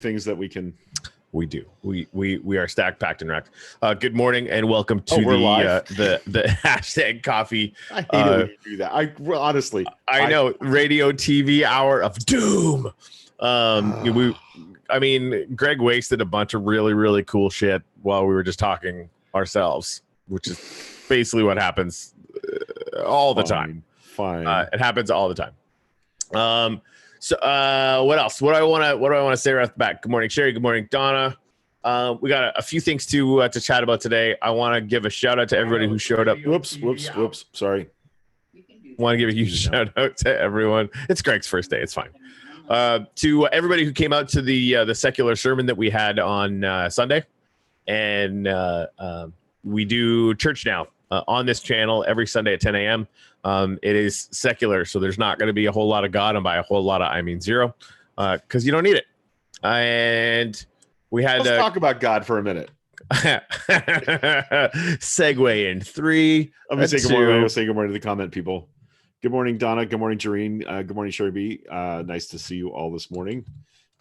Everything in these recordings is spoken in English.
things that we can. We do. We are stacked, packed, and racked. Good morning and welcome to the hashtag coffee. I hate it when you do that. Honestly, I know radio TV hour of doom. Greg wasted a bunch of really cool shit while we were just talking ourselves, which is basically what happens all the time. Fine. It happens all the time. So what else? What do I want to say right off the bat? Good morning, Sherry. Good morning, Donna. We got a few things to chat about today. I want to give a shout out to everybody who showed up. Whoops. Sorry. Want to give a huge shout out to everyone. It's Greg's first day. It's fine. To everybody who came out to the secular sermon that we had on Sunday, and we do church now on this channel every Sunday at 10 a.m. It is secular, so there's not going to be a whole lot of God, and by a whole lot of I mean zero, because you don't need it. And we had let's talk about God for a minute. Segue in 3. I'm gonna say good morning. I'm gonna say good morning to the comment people. Good morning, Donna. Good morning, Jareen. Good morning, Sherry B. Nice to see you all this morning.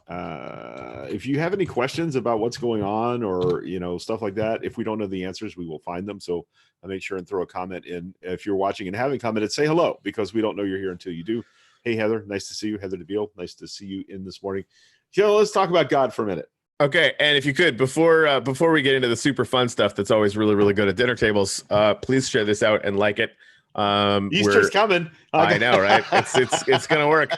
If you have any questions about what's going on or stuff like that, if we don't know the answers, we will find them. So I'll make sure and throw a comment in. If you're watching and haven't commented, say hello, because we don't know you're here until you do. Hey, Heather, nice to see you. Heather DeBeal, nice to see you in this morning. Let's talk about God for a minute. Okay, and if you could, before we get into the super fun stuff that's always really good at dinner tables, please share this out and like it. Easter's coming. I know, right? It's gonna work.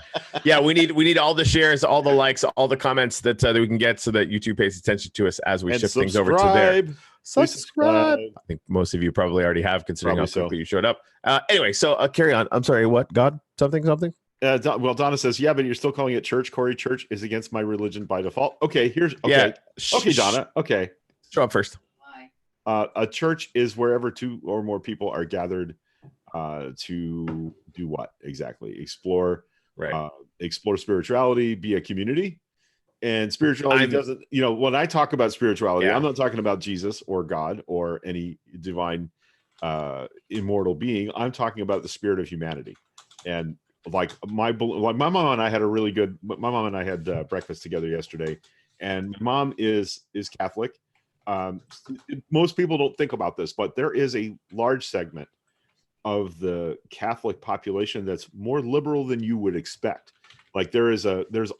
Yeah, we need all the shares, all the likes, all the comments that we can get, so that YouTube pays attention to us as we shift things over to there. Subscribe. I think most of you probably already have, considering how quickly you showed up. Anyway, so carry on. I'm sorry. What? God? Something? Well, Donna says, yeah, but you're still calling it church. Corey, church is against my religion by default. Okay, yeah. Okay, Donna. Okay. Show up first. A church is wherever 2 or more people are gathered to do what exactly? Explore spirituality, be a community. And spirituality doesn't, when I talk about spirituality, I'm not talking about Jesus or God or any divine immortal being. I'm talking about the spirit of humanity. And like my mom and I had breakfast together yesterday, and my mom is Catholic. Most people don't think about this, but there is a large segment of the Catholic population that's more liberal than you would expect. Like there's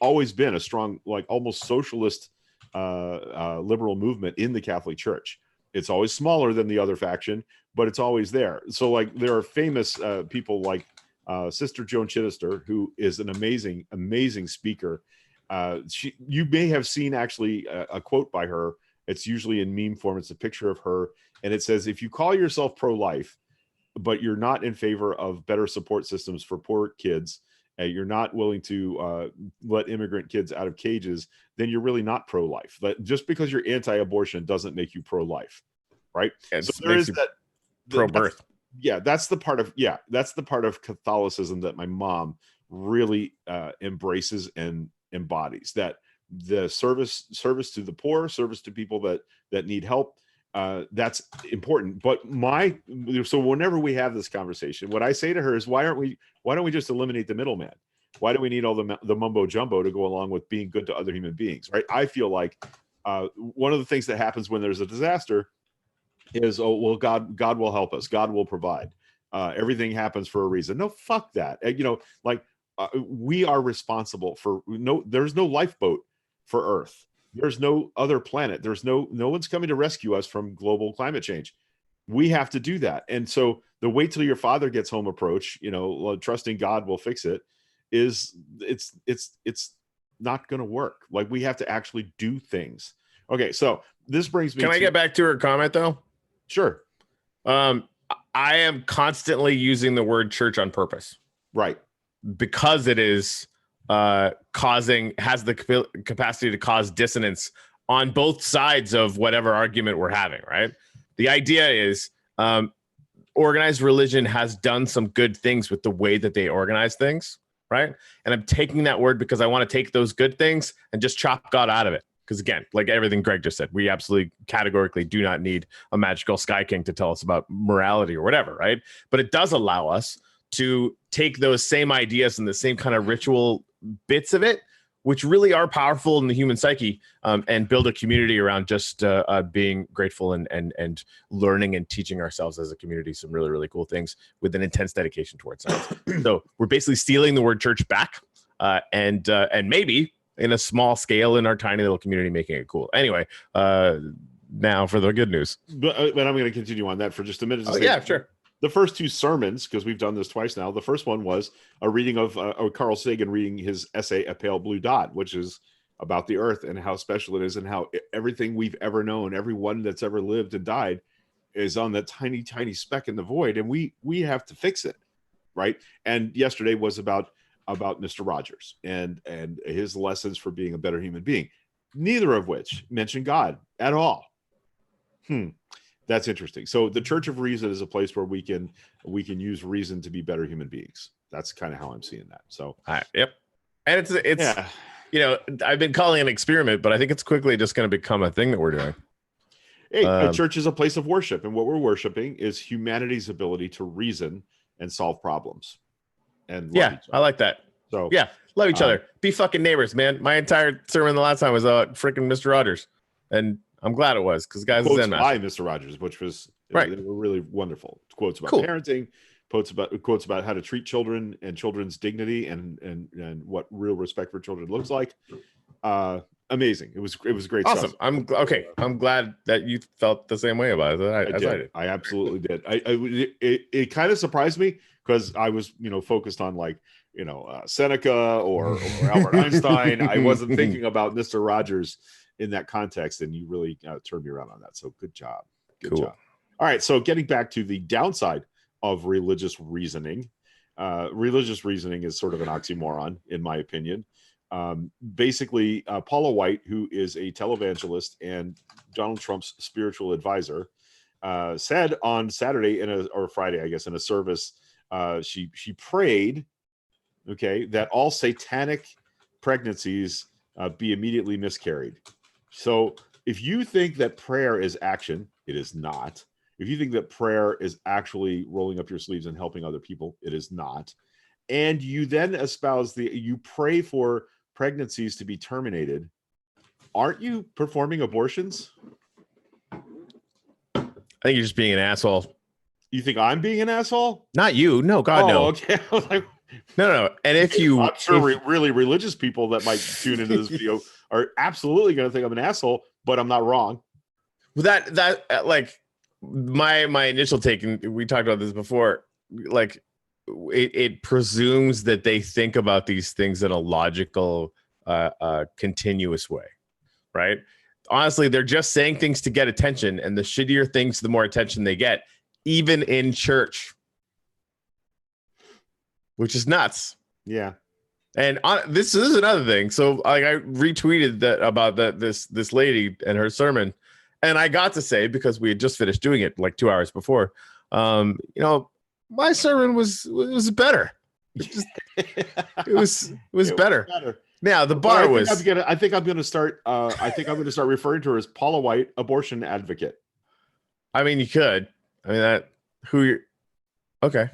always been a strong, like almost socialist liberal movement in the Catholic Church. It's always smaller than the other faction, but it's always there. So like there are famous people like Sister Joan Chittister, who is an amazing speaker. You may have seen actually a quote by her. It's usually in meme form. It's a picture of her, and it says, if you call yourself pro-life, but you're not in favor of better support systems for poor kids, you're not willing to let immigrant kids out of cages, then you're really not pro-life. Just because you're anti-abortion doesn't make you pro-life, right? So there is that pro-birth. That's the part of Catholicism that my mom really embraces and embodies. That the service to the poor, service to people that need help, that's important. But so whenever we have this conversation, what I say to her is, why don't we just eliminate the middleman? Why do we need all the mumbo jumbo to go along with being good to other human beings, right? I feel like one of the things that happens when there's a disaster is, God will help us. God will provide. Everything happens for a reason. No, fuck that. We are responsible for there's no lifeboat for Earth. There's no other planet. There's no one's coming to rescue us from global climate change. We have to do that. And so the wait till your father gets home approach, trusting God will fix it, it's not going to work. Like, we have to actually do things. Okay. So this brings me Can I get back to her comment though? Sure. I am constantly using the word church on purpose. Right. Because it is has the capacity to cause dissonance on both sides of whatever argument we're having, right? The idea is organized religion has done some good things with the way that they organize things, right? And I'm taking that word because I want to take those good things and just chop God out of it. Because again, like everything Greg just said, we absolutely categorically do not need a magical Sky King to tell us about morality or whatever, right? But it does allow us to take those same ideas and the same kind of ritual bits of it which really are powerful in the human psyche, and build a community around just being grateful and learning and teaching ourselves as a community some really, really cool things with an intense dedication towards science. So we're basically stealing the word church back, and maybe in a small scale in our tiny little community, making it cool. Anyway, now for the good news. But I'm going to continue on that for just a minute. Oh, yeah, sure. The first two sermons, because we've done this twice now, the first one was a reading of Carl Sagan reading his essay, A Pale Blue Dot, which is about the earth and how special it is and how everything we've ever known, everyone that's ever lived and died is on that tiny, tiny speck in the void. And we have to fix it, right? And yesterday was about Mr. Rogers and his lessons for being a better human being, neither of which mention God at all. That's interesting. So the Church of Reason is a place where we can use reason to be better human beings. That's kind of how I'm seeing that. So yep. And it's I've been calling it an experiment, but I think it's quickly just going to become a thing that we're doing. Hey, a church is a place of worship, and what we're worshiping is humanity's ability to reason and solve problems. And yeah, I like that. So yeah, love each other. Be fucking neighbors, man. My entire sermon the last time was about freaking Mr. Rogers, and I'm glad it was because guys, quotes by Mr. Rogers, which was right. They were really wonderful. Quotes about parenting, quotes about how to treat children and children's dignity and what real respect for children looks like. Amazing. It was great. Awesome. Stuff. I'm glad that you felt the same way about it. I did. I absolutely did. It kind of surprised me because I was focused on Seneca or Albert Einstein. I wasn't thinking about Mr. Rogers in that context, and you really turned me around on that. So good job. Good job. All right. So getting back to the downside of religious reasoning. Religious reasoning is sort of an oxymoron, in my opinion. Basically, Paula White, who is a televangelist and Donald Trump's spiritual advisor, said on Saturday or Friday, I guess, in a service, she prayed, that all satanic pregnancies be immediately miscarried. So if you think that prayer is action, it is not. If you think that prayer is actually rolling up your sleeves and helping other people, it is not. And you then espouse you pray for pregnancies to be terminated, aren't you performing abortions? I think you're just being an asshole. You think I'm being an asshole? Not you. No, God, no. Okay. I was like, no. And I'm sure really religious people that might tune into this video are absolutely going to think I'm an asshole, but I'm not wrong. Well, that like my initial take, and we talked about this before, like it presumes that they think about these things in a logical, continuous way, right? Honestly, they're just saying things to get attention, and the shittier things, the more attention they get, even in church, which is nuts. Yeah. And this is another thing. So like I retweeted that about this lady and her sermon, and I got to say, because we had just finished doing it like 2 hours before, my sermon was better. It was better. Now the bar was. I think I'm going to start. I think I'm going to start referring to her as Paula White, abortion advocate. I mean, you could. I mean okay.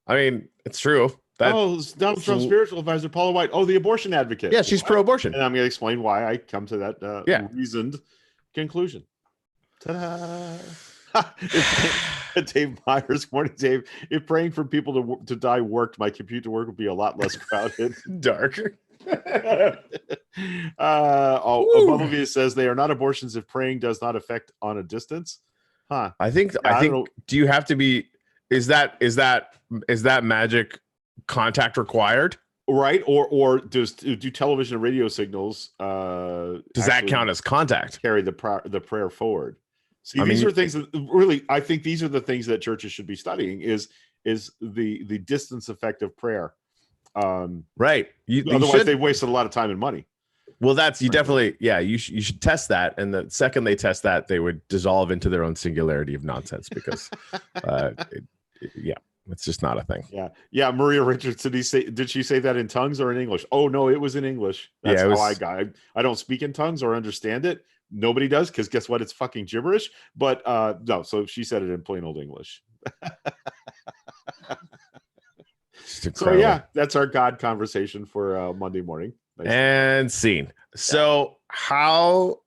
I mean, it's true. Donald Trump's spiritual advisor, Paula White. Oh, the abortion advocate. Yeah, she's pro-abortion. And I'm going to explain why I come to that reasoned conclusion. Ta-da! Dave Myers, morning, Dave. If praying for people to die worked, my commute to work would be a lot less crowded. Darker. Bumblebee says they are not abortions if praying does not affect on a distance. Huh? I think. Do you have to be? Is that magic contact required? Right? Or do television and radio signals? Does that count as contact? Carry the prayer forward. See, these are things that really, I think these are the things that churches should be studying is the distance effect of prayer. Right. Otherwise, they've wasted a lot of time and money. Well, definitely, yeah, you should test that. And the second they test that, they would dissolve into their own singularity of nonsense because, it's just not a thing. Yeah. Maria Richardson, did she say that in tongues or in English? Oh, no, it was in English. That's how I got it. I don't speak in tongues or understand it. Nobody does, because guess what? It's fucking gibberish. But no, so she said it in plain old English. So yeah, that's our God conversation for Monday morning. And scene. So how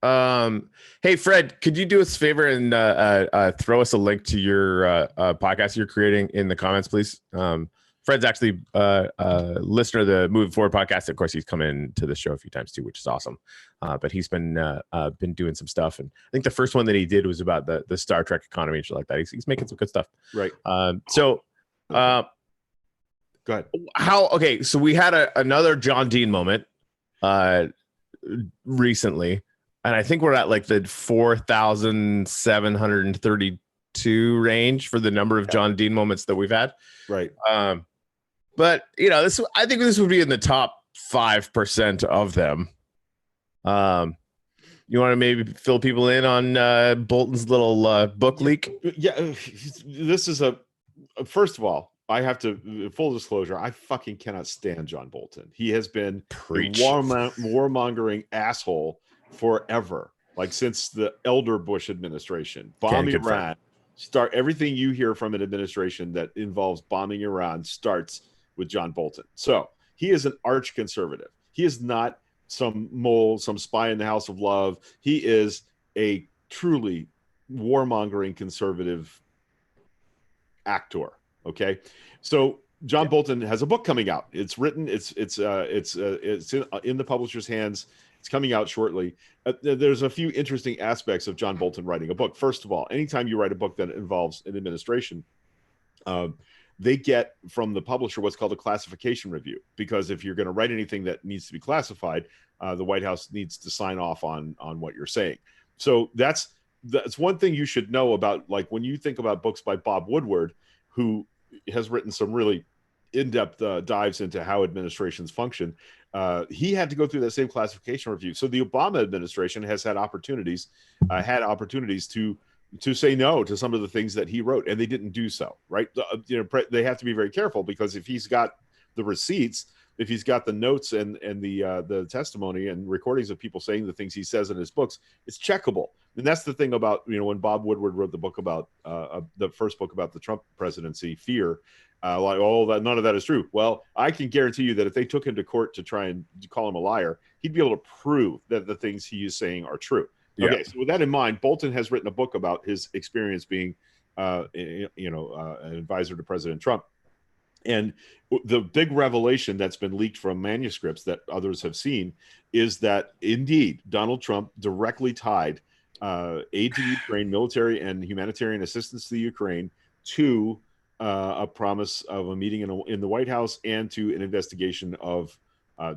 hey Fred, could you do us a favor and throw us a link to your podcast you're creating in the comments, please? Fred's actually a listener of the Moving Forward podcast. Of course, he's come in to the show a few times too, which is awesome. But he's been doing some stuff, and I think the first one that he did was about the Star Trek economy and shit like that. He's making some good stuff. Right. Go ahead. Okay, so we had another John Dean moment recently, and I think we're at like the 4,732 range for the number of John Dean moments that we've had. Right. But I think this would be in the top 5% of them. You want to maybe fill people in on Bolton's little book leak? Yeah, this is first of all, I have to, full disclosure, I fucking cannot stand John Bolton. He has been a warmongering asshole forever, like since the elder Bush administration. Bombing Iran, everything you hear from an administration that involves bombing Iran starts with John Bolton. So he is an arch conservative. He is not some mole, some spy in the House of Love. He is a truly warmongering conservative actor. Okay, so John Bolton has a book coming out. It's written. It's in the publisher's hands. It's coming out shortly. There's a few interesting aspects of John Bolton writing a book. First of all, anytime you write a book that involves an administration, they get from the publisher what's called a classification review, because if you're going to write anything that needs to be classified, the White House needs to sign off on what you're saying. So that's one thing you should know about, like when you think about books by Bob Woodward, who has written some really in-depth dives into how administrations function. He had to go through that same classification review. So the Obama administration has had opportunities to say no to some of the things that he wrote, and they didn't do so. Right? They have to be very careful, because if he's got the receipts, if he's got the notes and the testimony and recordings of people saying the things he says in his books, it's checkable. And that's the thing about, when Bob Woodward wrote the book about the first book about the Trump presidency, Fear, none of that is true. Well, I can guarantee you that if they took him to court to try and call him a liar, he'd be able to prove that the things he is saying are true. Yeah. Okay, so with that in mind, Bolton has written a book about his experience being, an advisor to President Trump. And the big revelation that's been leaked from manuscripts that others have seen is that indeed Donald Trump directly tied aid to Ukraine, military and humanitarian assistance to the Ukraine, to a promise of a meeting in the White House and to an investigation of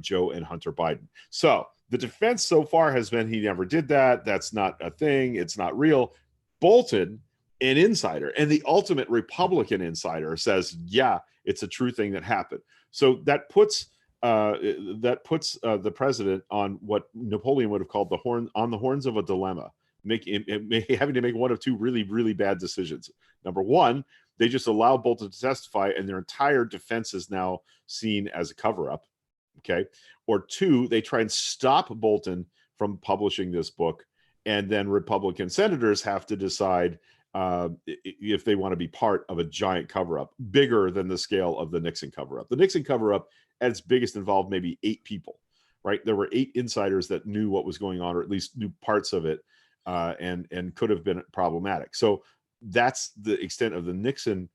Joe and Hunter Biden. So the defense so far has been he never did that. That's not a thing. It's not real. Bolton, an insider and the ultimate Republican insider, says, yeah, it's a true thing that happened. So that puts the president on what Napoleon would have called on the horns of a dilemma, having to make one of two really, really bad decisions. Number one, they just allow Bolton to testify, and their entire defense is now seen as a cover-up. Okay. Or two, they try and stop Bolton from publishing this book, and then Republican senators have to decide if they want to be part of a giant cover-up, bigger than the scale of the Nixon cover-up. The Nixon cover-up, at its biggest, involved maybe 8 people, right? There were 8 insiders that knew what was going on, or at least knew parts of it, and could have been problematic. So that's the extent of the Nixon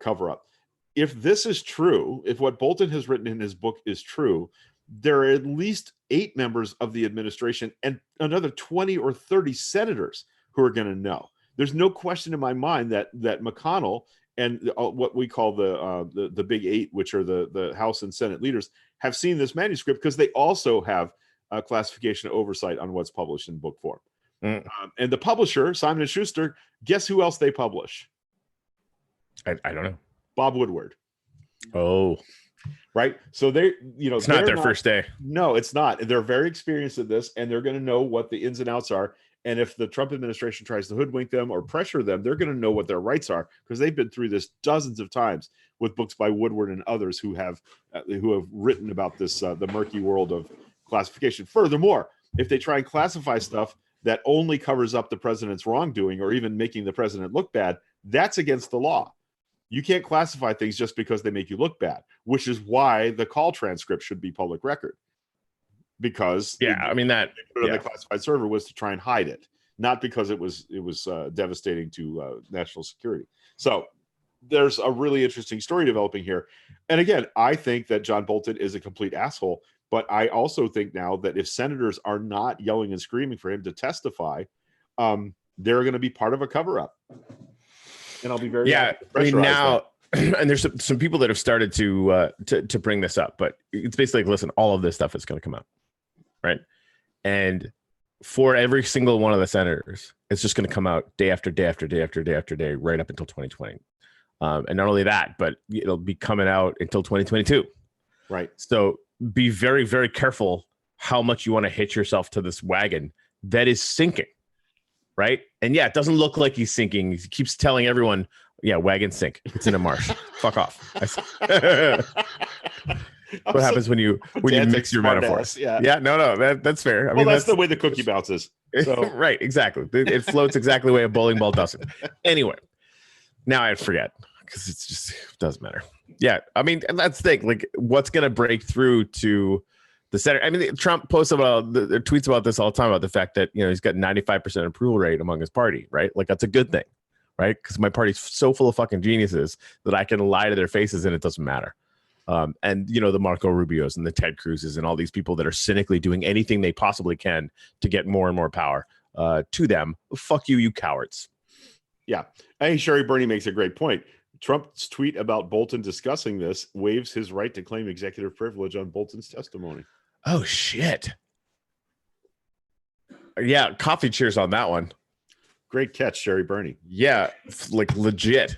cover-up. If this is true, if what Bolton has written in his book is true, there are at least 8 members of the administration and another 20 or 30 senators who are going to know. There's no question in my mind that McConnell and what we call the Big 8, which are the House and Senate leaders, have seen this manuscript, because they also have classification oversight on what's published in book form. And the publisher, Simon & Schuster, guess who else they publish? I don't know. Bob Woodward. Oh, right. So it's not their first day. No, it's not. They're very experienced at this, and they're going to know what the ins and outs are. And if the Trump administration tries to hoodwink them or pressure them, they're going to know what their rights are, because they've been through this dozens of times with books by Woodward and others who have written about this, the murky world of classification. Furthermore, if they try and classify stuff that only covers up the president's wrongdoing or even making the president look bad, that's against the law. You can't classify things just because they make you look bad, which is why the call transcript should be public record. because I mean that on the classified server was to try and hide it, not because it was devastating to national security. So there's a really interesting story developing here. And again, I think that John Bolton is a complete asshole, but I also think now that if senators are not yelling and screaming for him to testify, they're going to be part of a cover-up. And I'll be very I mean now, and there's some people that have started to bring this up, but it's basically like, listen, all of this stuff is going to come out, right? And for every single one of the senators, it's just going to come out day after day after day after day after day, right up until 2020. And not only that, but it'll be coming out until 2022. Right. So be very, very careful how much you want to hitch yourself to this wagon that is sinking. Right. And yeah, it doesn't look like he's sinking. He keeps telling everyone, yeah, wagon sink. It's in a marsh. Fuck off. What happens when you mix your metaphors? Yeah, no, that's fair. I mean, that's the way the cookie bounces. So. Right, exactly. It floats exactly the way a bowling ball doesn't. Anyway, now I forget because it's just it doesn't matter. Yeah, I mean, let's think like what's going to break through to the center. I mean, Trump posts about the tweets about this all the time about the fact that he's got 95% approval rate among his party, right? Like that's a good thing, right? Because my party's so full of fucking geniuses that I can lie to their faces and it doesn't matter. And the Marco Rubios and the Ted Cruzes and all these people that are cynically doing anything they possibly can to get more and more power to them. Fuck you, you cowards. Yeah. I think Sherry Burney makes a great point. Trump's tweet about Bolton discussing this waives his right to claim executive privilege on Bolton's testimony. Oh, shit. Yeah, coffee cheers on that one. Great catch, Sherry Burney. Yeah, like legit.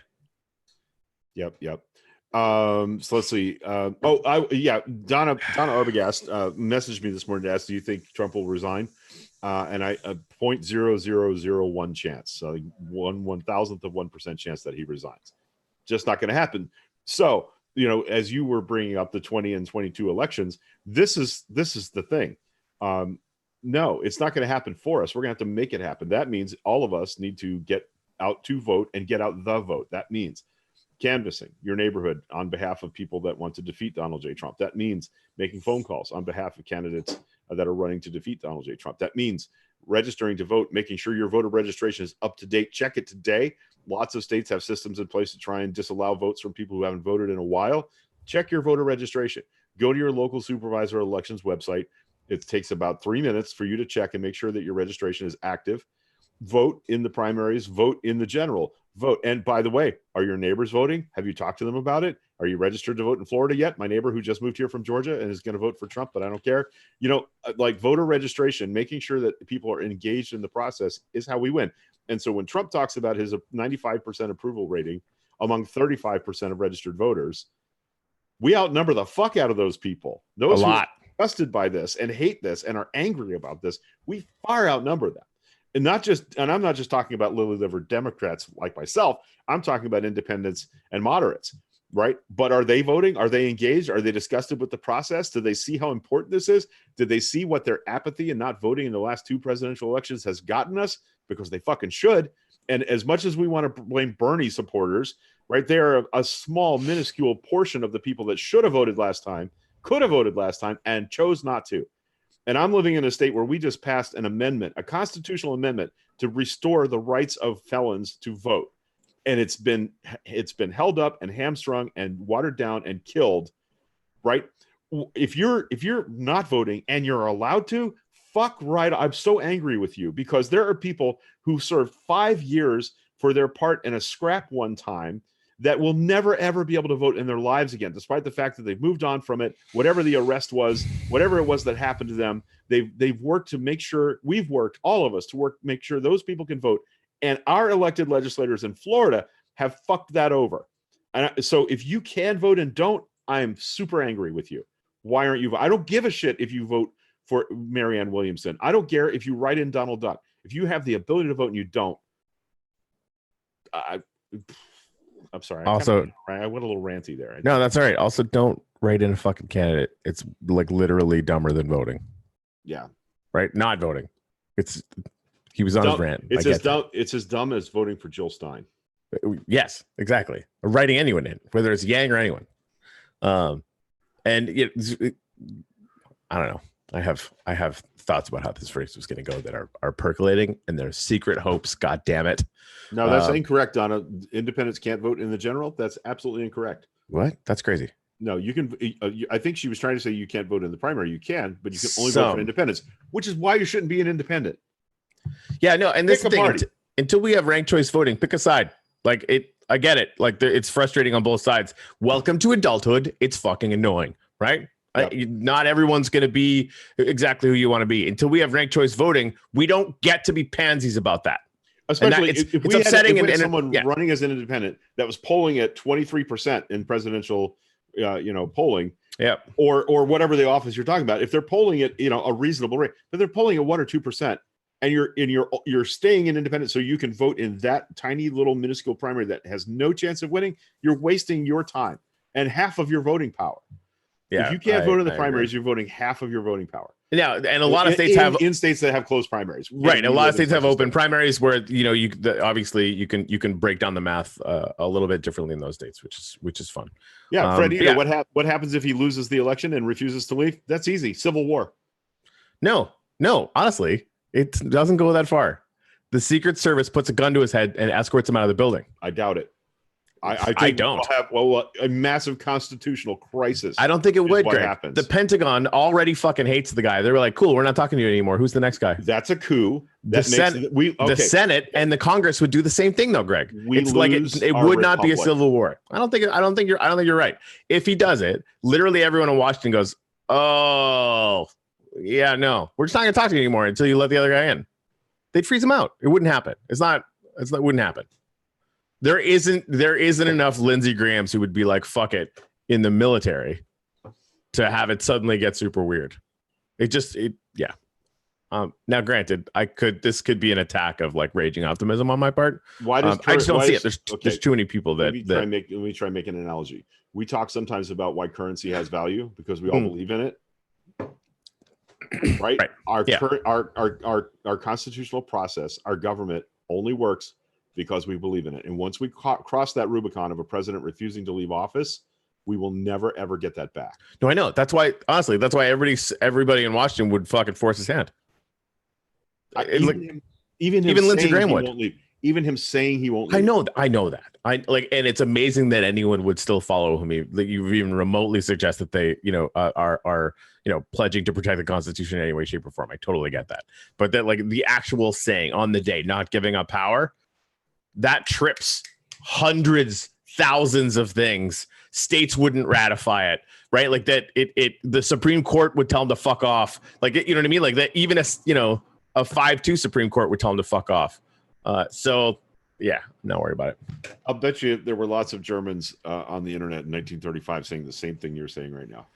Yep. So let's see. Donna Arbogast messaged me this morning to ask, do you think Trump will resign? And I 0.0001 chance, so 1/1000th of 1% chance that he resigns. Just not going to happen. So as you were bringing up the 20 and 22 elections, this is the thing. No, it's not going to happen for us. We're going to have to make it happen. That means all of us need to get out to vote and get out the vote. That means canvassing your neighborhood on behalf of people that want to defeat Donald J. Trump. That means making phone calls on behalf of candidates that are running to defeat Donald J. Trump. That means registering to vote, making sure your voter registration is up to date. Check it today. Lots of states have systems in place to try and disallow votes from people who haven't voted in a while. Check your voter registration. Go to your local supervisor elections website. It takes about 3 minutes for you to check and make sure that your registration is active. Vote in the primaries, vote in the general, vote. And by the way, are your neighbors voting? Have you talked to them about it? Are you registered to vote in Florida yet? My neighbor who just moved here from Georgia and is going to vote for Trump, but I don't care. Like voter registration, making sure that people are engaged in the process is how we win. And so when Trump talks about his 95% approval rating among 35% of registered voters, we outnumber the fuck out of those people. Those who are disgusted by this and hate this and are angry about this, we far outnumber them. And I'm not just talking about lily-livered Democrats like myself. I'm talking about independents and moderates, right? But are they voting? Are they engaged? Are they disgusted with the process? Do they see how important this is? Did they see what their apathy and not voting in the last 2 presidential elections has gotten us? Because they fucking should. And as much as we want to blame Bernie supporters, right, they're a small, minuscule portion of the people that should have voted last time, could have voted last time, and chose not to. And I'm living in a state where we just passed an amendment, a constitutional amendment to restore the rights of felons to vote. And it's been held up and hamstrung and watered down and killed, right? If you're not voting and you're allowed to, fuck right. I'm so angry with you because there are people who served 5 years for their part in a scrap one time that will never, ever be able to vote in their lives again, despite the fact that they've moved on from it, whatever the arrest was, whatever it was that happened to them. They've worked to make sure, we've worked, all of us, to make sure those people can vote. And our elected legislators in Florida have fucked that over. And so if you can vote and don't, I'm super angry with you. Why aren't you? I don't give a shit if you vote for Marianne Williamson. I don't care if you write in Donald Duck. If you have the ability to vote and you don't, I'm sorry. Also, I went a little ranty there. No, that's all right. Also, don't write in a fucking candidate. It's like literally dumber than voting. Yeah. Right? Not voting. He was on his rant. It's as dumb. It's as dumb as voting for Jill Stein. Yes, exactly. Or writing anyone in, whether it's Yang or anyone. And I don't know. I have thoughts about how this race was going to go that are percolating, and there's secret hopes. God damn it! No, that's incorrect, Donna. Independents can't vote in the general. That's absolutely incorrect. What? That's crazy. No, you can. I think she was trying to say you can't vote in the primary. You can, but you can only vote for independents, which is why you shouldn't be an independent. Yeah, no, and this thing until we have ranked choice voting, pick a side. Like it, I get it. Like it's frustrating on both sides. Welcome to adulthood. It's fucking annoying, right? Yep. Not everyone's going to be exactly who you want to be. Until we have ranked choice voting, we don't get to be pansies about that. Especially if it's upsetting. If someone running as an independent that was polling at 23% in presidential, polling, or whatever the office you're talking about. If they're polling at a reasonable rate, but they're polling at 1 or 2%, and you're staying in independent so you can vote in that tiny little minuscule primary that has no chance of winning, you're wasting your time and half of your voting power. Yeah, if you can't vote in the primaries, you're voting half of your voting power. Yeah, and a lot of states have in states that have closed primaries. Right, a lot of states have open primaries where obviously you can break down the math a little bit differently in those states, which is fun. Yeah, Freddie, what happens if he loses the election and refuses to leave? That's easy. Civil war. No, honestly, it doesn't go that far. The Secret Service puts a gun to his head and escorts him out of the building. I doubt it. I don't have a massive constitutional crisis. I don't think it would, Greg. Happens. The Pentagon already fucking hates the guy. They were like, cool, we're not talking to you anymore. Who's the next guy? That's a coup. The Senate and the Congress would do the same thing though, Greg. It's like it would not be a civil war. I don't think you're right. If he does it, literally everyone in Washington goes, oh yeah, no, we're just not gonna talk to you anymore until you let the other guy in. They'd freeze him out. It wouldn't happen. It wouldn't happen. There isn't enough Lindsey Grahams who would be like, fuck it, in the military to have it suddenly get super weird. Yeah. Now granted, this could be an attack of like raging optimism on my part. I just don't see it. There's too many people that let me try and make an analogy. We talk sometimes about why currency has value because we all believe in it. Right? Our constitutional process, our government only works because we believe in it. And once we cross that Rubicon of a president refusing to leave office, we will never, ever get that back. No, I know. That's why everybody in Washington would fucking force his hand. Even Lindsey Graham would. Even him saying he won't leave. I know that. And it's amazing that anyone would still follow him. Like you even remotely suggest that they, are pledging to protect the Constitution in any way, shape, or form. I totally get that. But that like the actual saying on the day, not giving up power, that trips hundreds, thousands of things. States wouldn't ratify it, right? Like that the Supreme Court would tell them to fuck off. Like, you know what I mean? Like that even a 5-2 Supreme Court would tell them to fuck off. So yeah, not worry about it. I'll bet you there were lots of Germans on the internet in 1935 saying the same thing you're saying right now.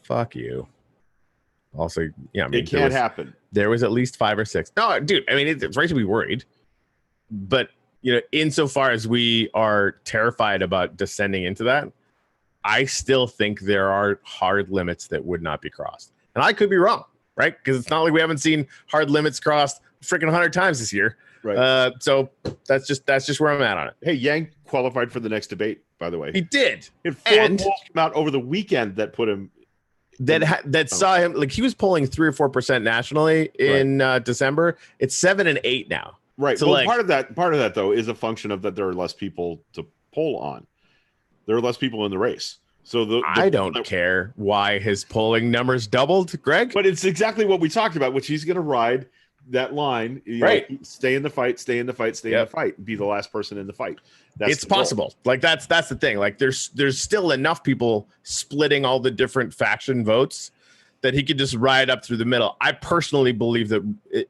Fuck you. Also, yeah, I mean, it can't happen. There was at least 5 or 6. No, dude, I mean, it's right to be worried. But, insofar as we are terrified about descending into that, I still think there are hard limits that would not be crossed. And I could be wrong, right? Because it's not like we haven't seen hard limits crossed freaking 100 times this year. Right. So that's just where I'm at on it. Hey, Yang qualified for the next debate, by the way. He did. He had 4 polls come out over the weekend that put him. That saw him, like he was polling 3 or 4% nationally in December. It's 7 and 8 now. Right. So well, part of that though is a function of that there are less people to poll on. There are less people in the race. So I don't care why his polling numbers doubled, Greg. But it's exactly what we talked about, which he's going to ride that line, stay in the fight, stay in the fight, be the last person in the fight. It's possible. Like that's the thing. Like there's still enough people splitting all the different faction votes that he could just ride up through the middle. I personally believe that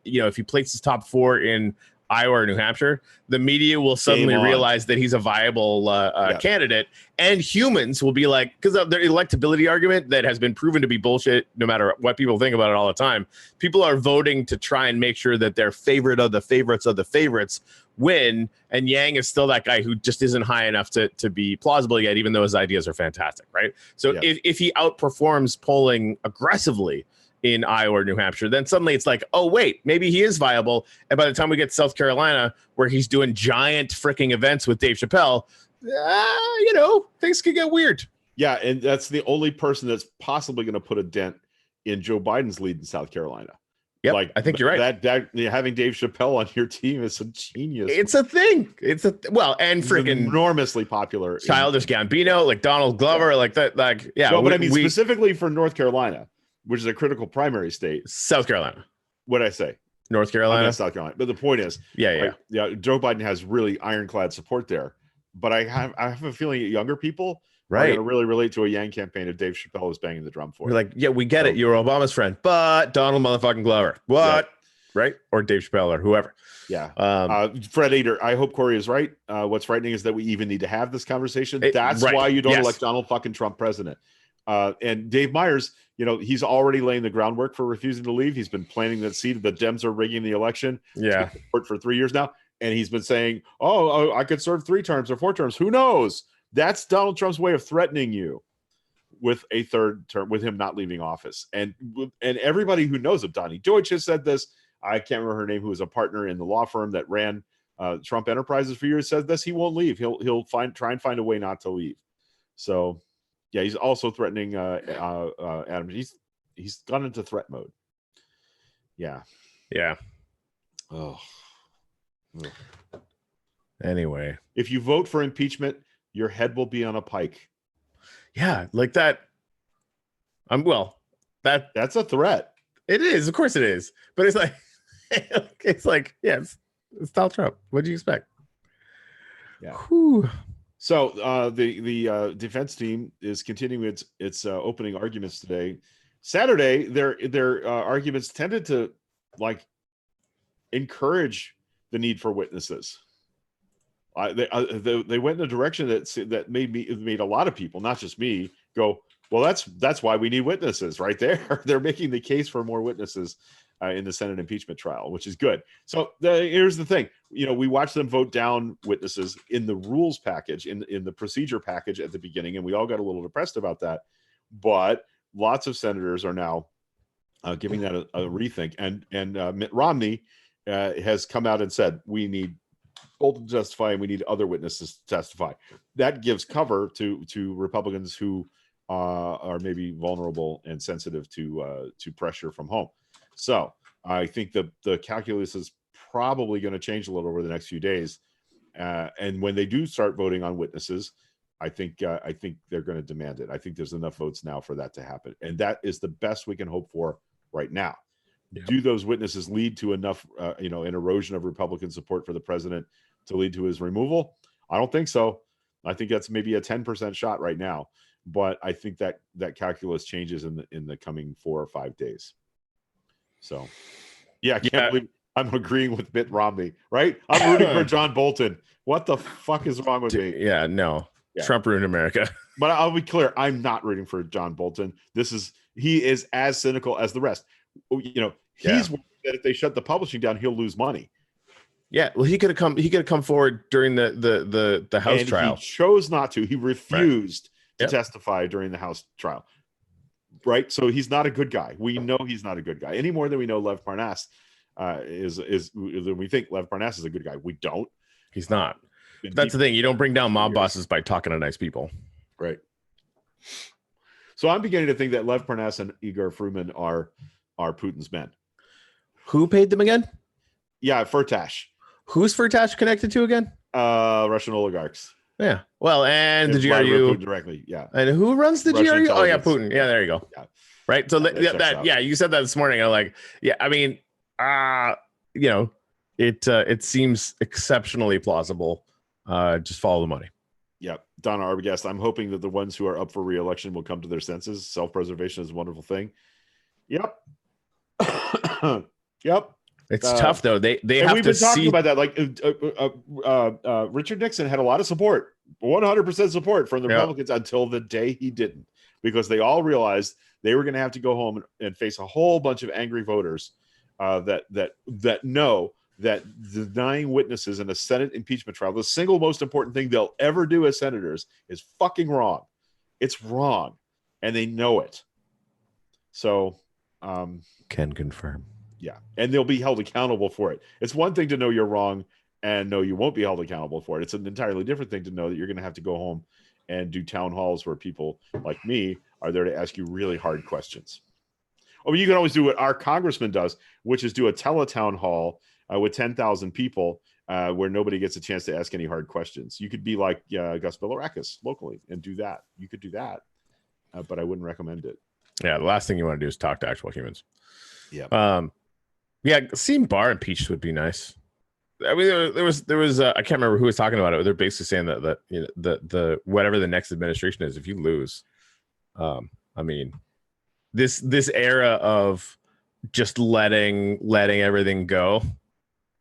if he places top 4 in Iowa or New Hampshire, the media will suddenly realize that he's a viable candidate, and humans will be like, because of their electability argument that has been proven to be bullshit, no matter what people think about it all the time. People are voting to try and make sure that their favorite of the favorites win, and Yang is still that guy who just isn't high enough to be plausible yet, even though his ideas are fantastic, right? So if he outperforms polling aggressively in Iowa or New Hampshire, then suddenly it's like, oh wait, maybe he is viable. And by the time we get to South Carolina, where he's doing giant freaking events with Dave Chappelle, things could get weird. Yeah, and that's the only person that's possibly going to put a dent in Joe Biden's lead in South Carolina. Yep, like I think you're right. That having Dave Chappelle on your team is a genius. It's a thing. And freaking enormously popular. Childish Gambino, like Donald Glover, like that. Like, yeah. No, but I mean specifically for North Carolina, which is a critical primary state. South Carolina. What'd I say? North Carolina, South Carolina. But the point is, yeah. Joe Biden has really ironclad support there. But I have a feeling that younger people are going to really relate to a Yang campaign if Dave Chappelle is banging the drum for it. We're like, yeah, we get it. You're Obama's friend, but Donald motherfucking Glover, what? Yeah. Right? Or Dave Chappelle or whoever. Yeah. Fred Ader, I hope Corey is right. What's frightening is that we even need to have this conversation. That's why you don't elect Donald fucking Trump president. And Dave Myers, he's already laying the groundwork for refusing to leave. He's been planting that seed. The Dems are rigging the election. Yeah. For 3 years now. And he's been saying, oh, I could serve 3 terms or 4 terms. Who knows? That's Donald Trump's way of threatening you with a 3rd term, with him not leaving office. And everybody who knows of Donnie Deutsch has said this. I can't remember her name, who was a partner in the law firm that ran Trump Enterprises for years, said this. He won't leave. He'll try and find a way not to leave. So, yeah, he's also threatening Adam. He's gone into threat mode. Yeah. Yeah. Oh. Anyway, if you vote for impeachment, your head will be on a pike. Yeah, like that. That's a threat. It is, of course it is. But it's like, yes, it's Donald Trump. What do you expect? Yeah. Whew. So the defense team is continuing its opening arguments today. Saturday, their arguments tended to encourage the need for witnesses. They went in a direction that made a lot of people, not just me, go, well, that's why we need witnesses right there. They're making the case for more witnesses in the Senate impeachment trial, which is good. So here's the thing. We watched them vote down witnesses in the rules package, in the procedure package at the beginning, and we all got a little depressed about that. But lots of senators are now giving that a rethink. And Mitt Romney has come out and said, we need Bolton to testify and we need other witnesses to testify. That gives cover to Republicans who are maybe vulnerable and sensitive to pressure from home. So I think the calculus is probably going to change a little over the next few days. And when they do start voting on witnesses, I think they're going to demand it. I think there's enough votes now for that to happen. And that is the best we can hope for right now. Yep. Do those witnesses lead to enough, an erosion of Republican support for the president to lead to his removal? I don't think so. I think that's maybe a 10% shot right now. But I think that calculus changes in the coming 4 or 5 days. So, yeah, I can't believe I'm agreeing with Mitt Romney, right? I'm rooting for John Bolton. What the fuck is wrong with me? Yeah, no. Yeah. Trump ruined America. But I'll be clear, I'm not rooting for John Bolton. He is as cynical as the rest. He's worried that if they shut the publishing down, he'll lose money. Yeah, well, he could have come forward during the House trial. He chose not to. He refused to testify during the House trial. Right, so he's not a good guy. We know he's not a good guy any more than we know Lev Parnas is. We think Lev Parnas is a good guy. We don't. He's not. That's the thing. You don't bring down mob bosses by talking to nice people. Right. So I'm beginning to think that Lev Parnas and Igor Fruman are Putin's men. Who paid them again? Yeah, Firtash. Who's Firtash connected to again? Russian oligarchs. Yeah. Well, and the GRU directly. Yeah. And who runs the Russian GRU? Oh yeah, Putin. Yeah, there you go. Yeah. Right. So you said that this morning. I'm like, yeah. I mean, it seems exceptionally plausible. Just follow the money. Yeah. Donna Arbogast, I'm hoping that the ones who are up for re-election will come to their senses. Self-preservation is a wonderful thing. Yep. Yep. It's tough though. They have we've to been talking see about that. Richard Nixon had a lot of support, 100% support from the Republicans until the day he didn't, because they all realized they were going to have to go home and face a whole bunch of angry voters that know that denying witnesses in a Senate impeachment trial, the single most important thing they'll ever do as senators, is fucking wrong. It's wrong, and they know it. So, can confirm. Yeah, and they'll be held accountable for it. It's one thing to know you're wrong and know you won't be held accountable for it. It's an entirely different thing to know that you're going to have to go home and do town halls where people like me are there to ask you really hard questions. Or you can always do what our congressman does, which is do a teletown hall with 10,000 people where nobody gets a chance to ask any hard questions. You could be like Gus Bilirakis locally and do that. You could do that, but I wouldn't recommend it. Yeah, the last thing you want to do is talk to actual humans. Yeah. Yeah, seeing Barr impeached would be nice. I mean, there was I can't remember who was talking about it. They're basically saying that you know, the whatever the next administration is, if you lose, I mean, this era of just letting everything go.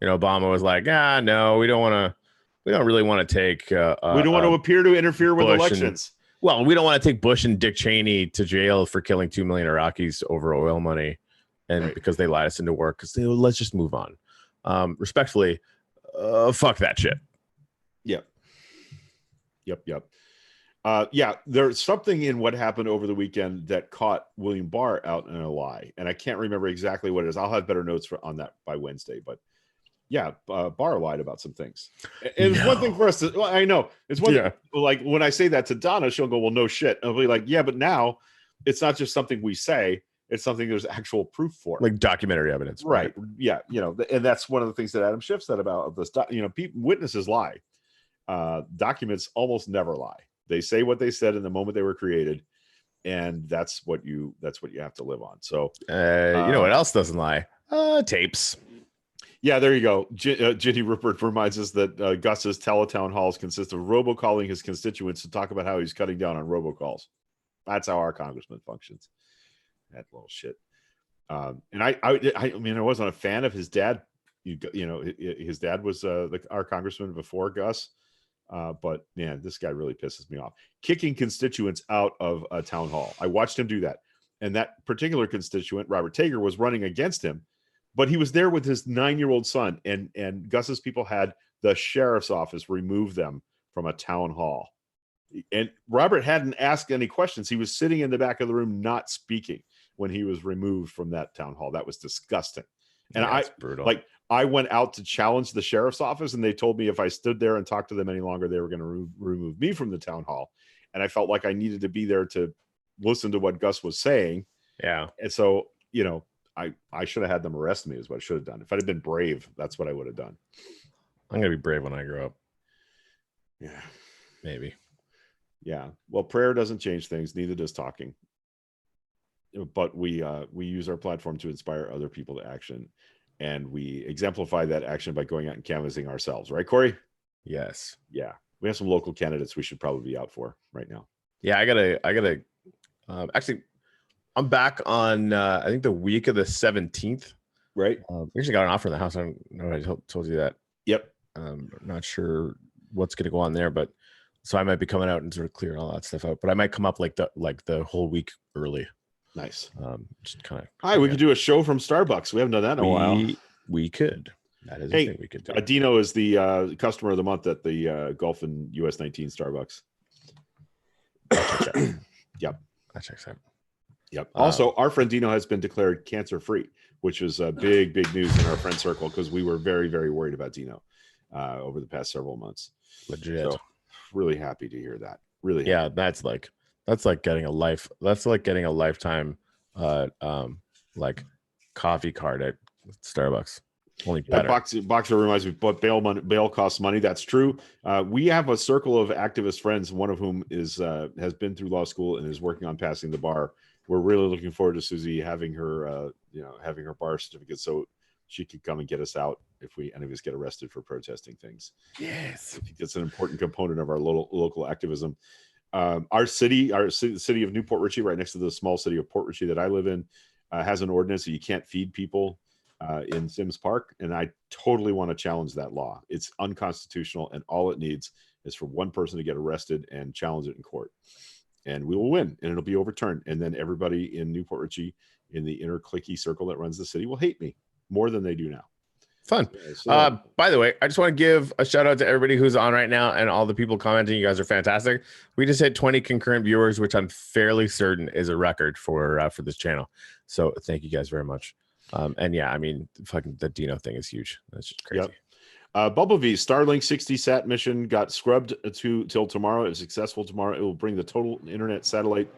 You know, Obama was like, no, we don't really want to take. We don't want to appear to interfere with elections. Well, we don't want to take Bush and Dick Cheney to jail for killing 2 million Iraqis over oil money, and because they lied us into work. Because let's just move on. Respectfully, fuck that shit. Yep. Yeah, there's something in what happened over the weekend that caught William Barr out in a lie, and I can't remember exactly what it is. I'll have better notes on that by Wednesday, but yeah, Barr lied about some things. And it's one thing for us to, well, I know it's one thing, like when I say that to Donna, she'll go, well, no shit. And I'll be like, yeah, but now it's not just something we say, it's something there's actual proof for, like documentary evidence. Right. Yeah. You know, and that's one of the things that Adam Schiff said about this. You know, witnesses lie. Documents almost never lie. They say what they said in the moment they were created, and that's what you have to live on. So, you know what else doesn't lie? Tapes. Yeah, there you go. Ginny Rupert reminds us that Gus's teletown halls consist of robocalling his constituents to talk about how he's cutting down on robocalls. That's how our congressman functions. That little shit. And I mean, I wasn't a fan of his dad. You know, his dad was our congressman before Gus. But man, this guy really pisses me off. Kicking constituents out of a town hall. I watched him do that. And that particular constituent, Robert Tager, was running against him. But he was there with his 9-year-old son, and Gus's people had the sheriff's office remove them from a town hall. And Robert hadn't asked any questions. He was sitting in the back of the room, not speaking when he was removed from that town hall. That was disgusting. And brutal. I went out to challenge the sheriff's office, and they told me if I stood there and talked to them any longer, they were going to remove me from the town hall. And I felt like I needed to be there to listen to what Gus was saying. Yeah. And so, you know, I should have had them arrest me is what I should have done. If I'd have been brave, that's what I would have done. I'm going to be brave when I grow up. Yeah. Maybe. Yeah. Well, prayer doesn't change things. Neither does talking. But we use our platform to inspire other people to action. And we exemplify that action by going out and canvassing ourselves. Right, Corey? Yes. Yeah. We have some local candidates we should probably be out for right now. Yeah. I gotta actually, I'm back on, I think the week of the 17th. Right. We actually got an offer in the house. I don't know if I told you that. Yep. Not sure what's going to go on there, but so I might be coming out and sort of clearing all that stuff out, but I might come up like the whole week early. Nice. Just kind of. Hi, we could do a show from Starbucks. We haven't done that in a while. We could. That is a thing we could do. Dino is the customer of the month at the Gulf and US 19 Starbucks. Yep. That checks out. Yep. Also, our friend Dino has been declared cancer-free, which was big news in our friend circle because we were very, very worried about Dino over the past sevele months. Legit. So, really happy to hear that. Really. Yeah, happy. that's like getting a life. That's like getting a lifetime, like coffee card at Starbucks. Only better. Boxer reminds me, but bail costs money. That's true. We have a circle of activist friends, one of whom has been through law school and is working on passing the bar. We're really looking forward to Susie having her, having her bar certificate, so she could come and get us out if any of us get arrested for protesting things. Yes, I think that's an important component of our local activism. Our city, the city of Newport Richey, right next to the small city of Port Richey that I live in, has an ordinance that you can't feed people in Sims Park, and I totally want to challenge that law. It's unconstitutional, and all it needs is for one person to get arrested and challenge it in court, and we will win, and it'll be overturned. And then everybody in Newport Richey, in the inner cliquey circle that runs the city, will hate me more than they do now. Fun. By the way, I just want to give a shout out to everybody who's on right now and all the people commenting. You guys are fantastic. We just hit 20 concurrent viewers, which I'm fairly certain is a record for this channel. So thank you guys very much. And yeah, I mean, fucking the Dino thing is huge. That's just crazy. Yep. Bumblebee Starlink 60 sat mission got scrubbed till tomorrow. It's successful tomorrow. It will bring the total internet satellite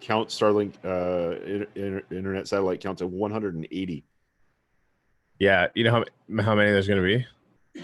count Starlink internet satellite count to 180. Yeah, you know how many there's going to be?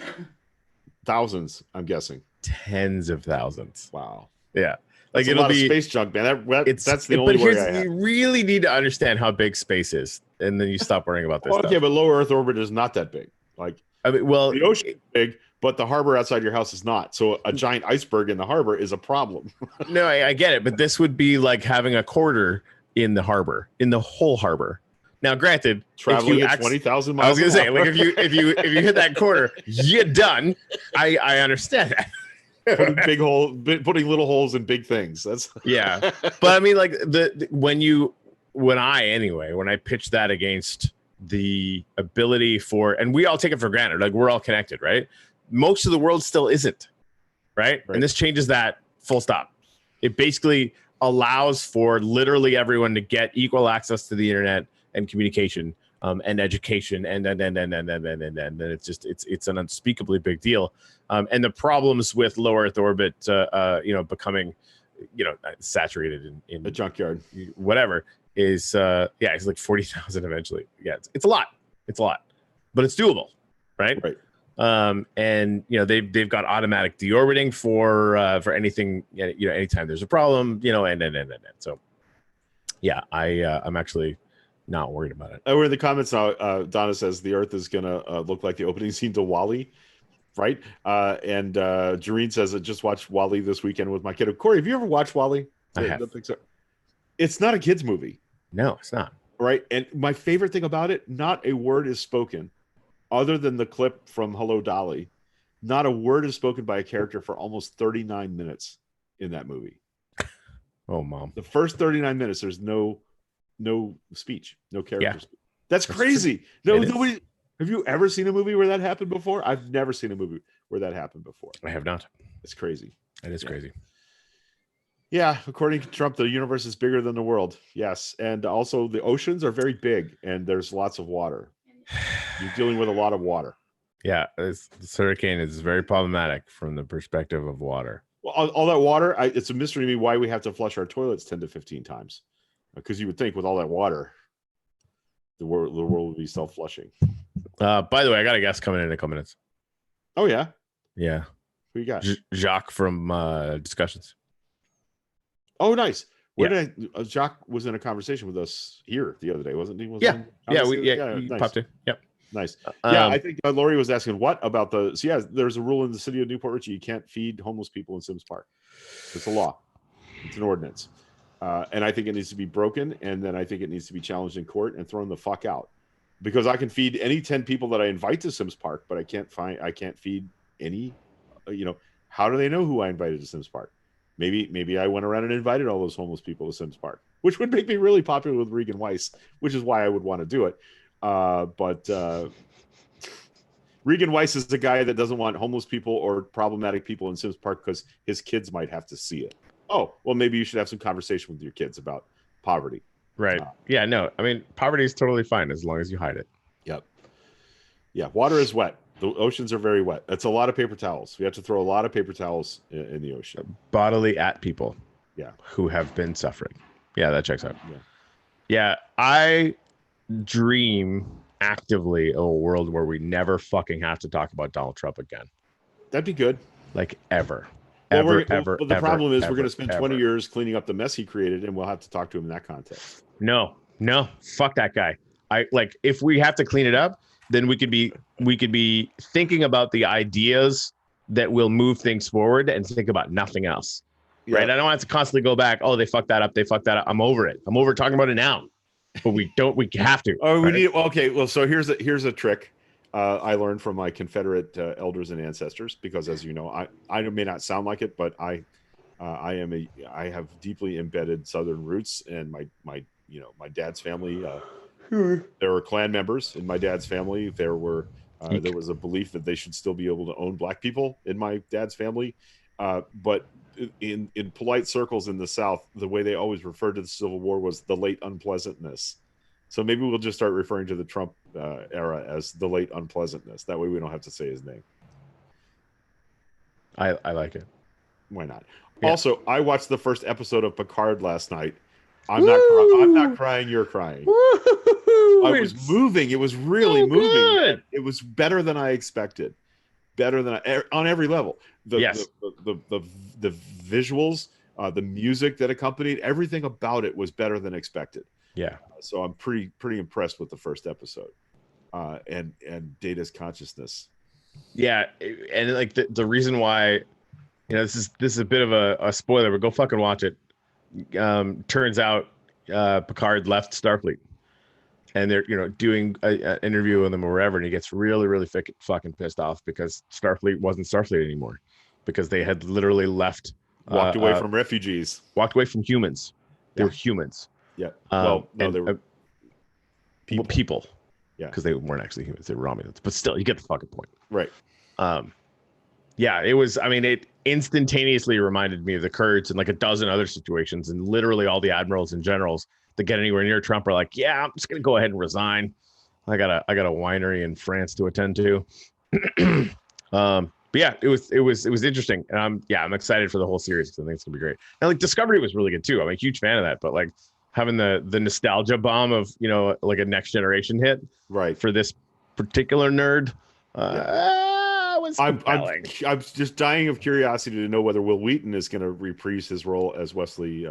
Thousands, I'm guessing. Tens of thousands. Wow. Yeah. Like it'll be space junk, man. That's the only worry I have. You really need to understand how big space is, and then you stop worrying about this stuff. Okay, but low Earth orbit is not that big. Like, I mean, well, the ocean is big, but the harbor outside your house is not. So a giant iceberg in the harbor is a problem. No, I get it, but this would be like having a quarter in the harbor, in the whole harbor. Now, granted, traveling at 20,000 miles. I was gonna say, like, if you hit that quarter, you're done. I understand that. Putting little holes in big things. That's yeah. But I mean, like when I pitch that against the ability for, and we all take it for granted, like we're all connected, right? Most of the world still isn't, right? And this changes that full stop. It basically allows for literally everyone to get equal access to the internet and communication and education, and it's an unspeakably big deal. And the problems with low Earth orbit, becoming, saturated in a junkyard, whatever, is it's like 40,000 eventually. Yeah, it's a lot. It's a lot, but it's doable, right? Right. And they've got automatic deorbiting for anything, anytime there's a problem, and so yeah, I'm actually not worried about it. We're in the comments now. Donna says the Earth is gonna look like the opening scene to WALL-E, right? And Jareen says I just watched WALL-E this weekend with my kid. Corey, have you ever watched WALL-E? I have. It's not a kid's movie. No, it's not. Right. And my favorite thing about it, not a word is spoken other than the clip from Hello Dolly. Not a word is spoken by a character for almost 39 minutes in that movie. Oh, Mom. The first 39 minutes, there's no speech, no character speech. That's crazy. True. Nobody. Have you ever seen a movie where that happened before? I've never seen a movie where that happened before. I have not. It's crazy. It is crazy. Yeah, according to Trump, the universe is bigger than the world. Yes, and also the oceans are very big, and there's lots of water. You're dealing with a lot of water. Yeah, this hurricane is very problematic from the perspective of water. Well, all that water, it's a mystery to me why we have to flush our toilets 10 to 15 times. Because you would think with all that water, the world would be self-flushing. By the way, I got a guest coming in a couple minutes. Oh, yeah? Yeah. Who you got? Jacques from Discussions. Oh, nice. Jacques was in a conversation with us here the other day, wasn't he? Yeah, nice. Popped in. Yep. Nice. Yeah, I think Lori was asking what about there's a rule in the city of Newport Richey. You can't feed homeless people in Sims Park. It's a law. It's an ordinance. And I think it needs to be broken, and then I think it needs to be challenged in court and thrown the fuck out. Because I can feed any 10 people that I invite to Sims Park, but I can't feed any, how do they know who I invited to Sims Park? Maybe I went around and invited all those homeless people to Sims Park, which would make me really popular with Regan Weiss, which is why I would want to do it. But Regan Weiss is the guy that doesn't want homeless people or problematic people in Sims Park because his kids might have to see it. Oh, well, maybe you should have some conversation with your kids about poverty. Right. Yeah, no, I mean, poverty is totally fine as long as you hide it. Yep. Yeah, water is wet. The oceans are very wet. That's a lot of paper towels. We have to throw a lot of paper towels in the ocean. Bodily at people. Yeah. Who have been suffering. Yeah, that checks out. Yeah. Yeah, I dream actively of a world where we never fucking have to talk about Donald Trump again. That'd be good. Like ever. Well, the problem is we're going to spend 20 years cleaning up the mess he created, and we'll have to talk to him in that context. No, fuck that guy. If we have to clean it up, then we could be thinking about the ideas that will move things forward and think about nothing else. Yeah. Right? I don't have to constantly go back. Oh, they fucked that up. I'm over it. I'm over talking about it now. But we have to. Oh, we need. Okay. Well, so here's a trick I learned from my Confederate elders and ancestors, because as you know, I may not sound like it, but I have deeply embedded Southern roots, and my dad's family. There were Klan members in my dad's family. There was a belief that they should still be able to own black people in my dad's family. But in polite circles in the South, the way they always referred to the Civil War was the late unpleasantness. So maybe we'll just start referring to the Trump era as the late unpleasantness. That way we don't have to say his name. I like it. Why not? Yeah. Also, I watched the first episode of Picard last night, I'm not crying. You're crying. I was moving. It was really moving. Good. It was better than I expected. Better than on every level. The visuals, the music that accompanied, everything about it was better than expected. Yeah. So I'm pretty impressed with the first episode, and Data's consciousness. Yeah, and like the reason why, this is a bit of a spoiler, but go fucking watch it. Turns out Picard left Starfleet, and they're doing an interview with him or wherever, and he gets really fucking pissed off because Starfleet wasn't Starfleet anymore, because they had literally left, walked away from refugees, walked away from humans. They were humans. Yeah. Well, no, they were people. Yeah, because they weren't actually humans; they were Romulans. But still, you get the fucking point, right? Yeah, it was. I mean, it instantaneously reminded me of the Kurds and like a dozen other situations, and literally all the admirals and generals that get anywhere near Trump are like, "Yeah, I'm just gonna go ahead and resign. I got a winery in France to attend to." But yeah, it was interesting, and I'm excited for the whole series because I think it's gonna be great. And like Discovery was really good too. I'm a huge fan of that, but like having the nostalgia bomb of like a Next Generation hit, right, for this particular nerd, was compelling. I'm just dying of curiosity to know whether Will Wheaton is going to reprise his role as Wesley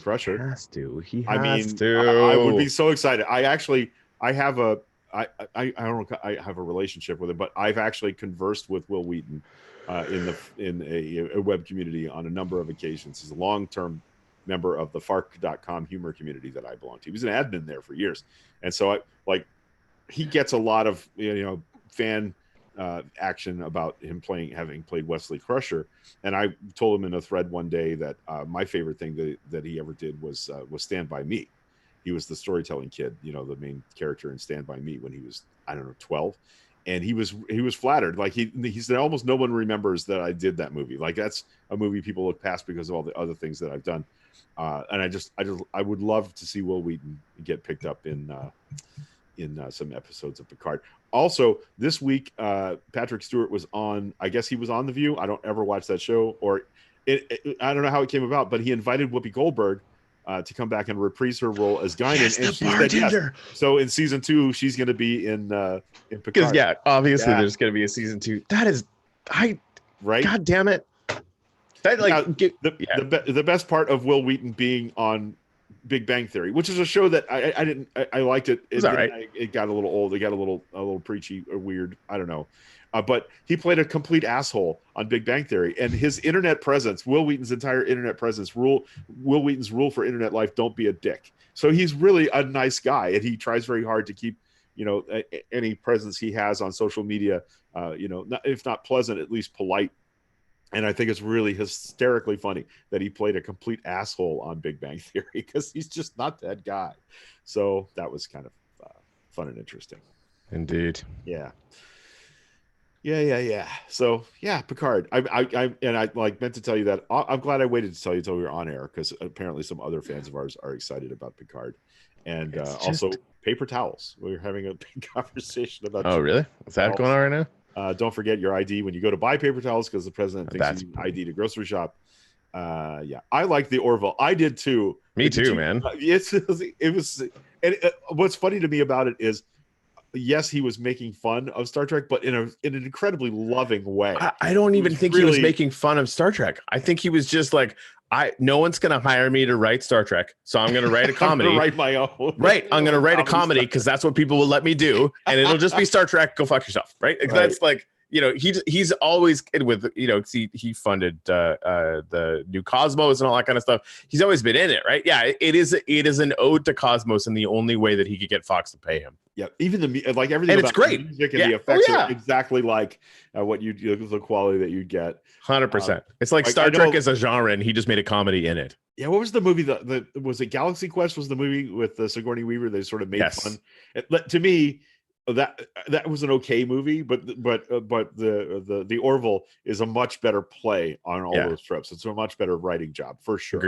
Crusher. He has to. I would be so excited. I have a relationship with him, but I've actually conversed with Will Wheaton in a web community on a number of occasions. He's a long-term member of the Fark.com humor community that I belong to. He was an admin there for years, and so he gets a lot of fan action about him having played Wesley Crusher. And I told him in a thread one day that my favorite thing that he ever did was Stand By Me. He was the storytelling kid, the main character in Stand By Me when he was, I don't know, 12. And he was flattered. Like he said, almost no one remembers that I did that movie. Like that's a movie people look past because of all the other things that I've done. And I would love to see Will Wheaton get picked up in some episodes of Picard. Also, this week, Patrick Stewart was on. I guess he was on The View. I don't ever watch that show, I don't know how it came about, but he invited Whoopi Goldberg to come back and reprise her role as Guinan, and she said yes. So in season 2, she's going to be in Picard. Because obviously there's going to be a season 2. That is, right. God damn it! That the best part of Will Wheaton being on Big Bang Theory, which is a show that I liked it. It was all right. It got a little old. It got a little preachy or weird. I don't know. But he played a complete asshole on Big Bang Theory, and his internet presence, Will Wheaton's entire internet presence, Will Wheaton's rule for internet life: don't be a dick. So he's really a nice guy, and he tries very hard to keep, any presence he has on social media, if not pleasant, at least polite. And I think it's really hysterically funny that he played a complete asshole on Big Bang Theory, because he's just not that guy. So that was kind of fun and interesting. Indeed. Yeah. So yeah, Picard. I meant to tell you that. I'm glad I waited to tell you until we were on air, because apparently some other fans of ours are excited about Picard, and also paper towels. We're having a big conversation about. Oh, really? Is that going on right now? Don't forget your ID when you go to buy paper towels, because the president thinks you need ID to grocery shop. Yeah, I like the Orville. I did too. Me too, man. It was, and what's funny to me about it is, yes, he was making fun of Star Trek, but in an incredibly loving way. I don't even think he was making fun of Star Trek. I think he was just like, no one's going to hire me to write Star Trek, so I'm going to write a comedy. I'm going to write my own. Right. I'm going to write a comedy because that's what people will let me do, and it'll just be Star Trek. Go fuck yourself. Right. That's like, he's always with, he funded the new Cosmos and all that kind of stuff. He's always been in it. Right. Yeah. It is an ode to Cosmos in the only way that he could get Fox to pay him. Yeah, even everything, and it's great. The music and the effects are exactly like what the quality that you'd get. 100%. It's like Star Trek is a genre, and he just made a comedy in it. Yeah, what was the movie? Was it Galaxy Quest? Was the movie with Sigourney Weaver? They sort of made fun. To me, that was an okay movie, but the Orville is a much better play on all those tropes. It's a much better writing job for sure.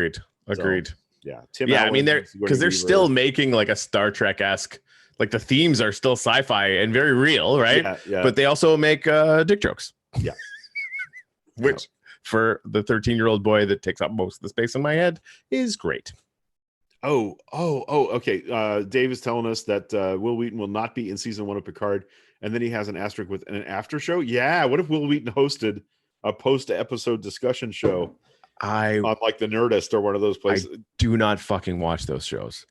Agreed. So, yeah, Tim. Yeah, Allen, I mean, they're still making like a Star Trek-esque. Like the themes are still sci-fi and very real, right? Yeah. But they also make dick jokes. Yeah. Which for the 13-year-old boy that takes up most of the space in my head is great. Okay. Dave is telling us that Will Wheaton will not be in season 1 of Picard, and then he has an asterisk with an after show. Yeah, what if Will Wheaton hosted a post-episode discussion show on like the Nerdist or one of those places? I do not fucking watch those shows,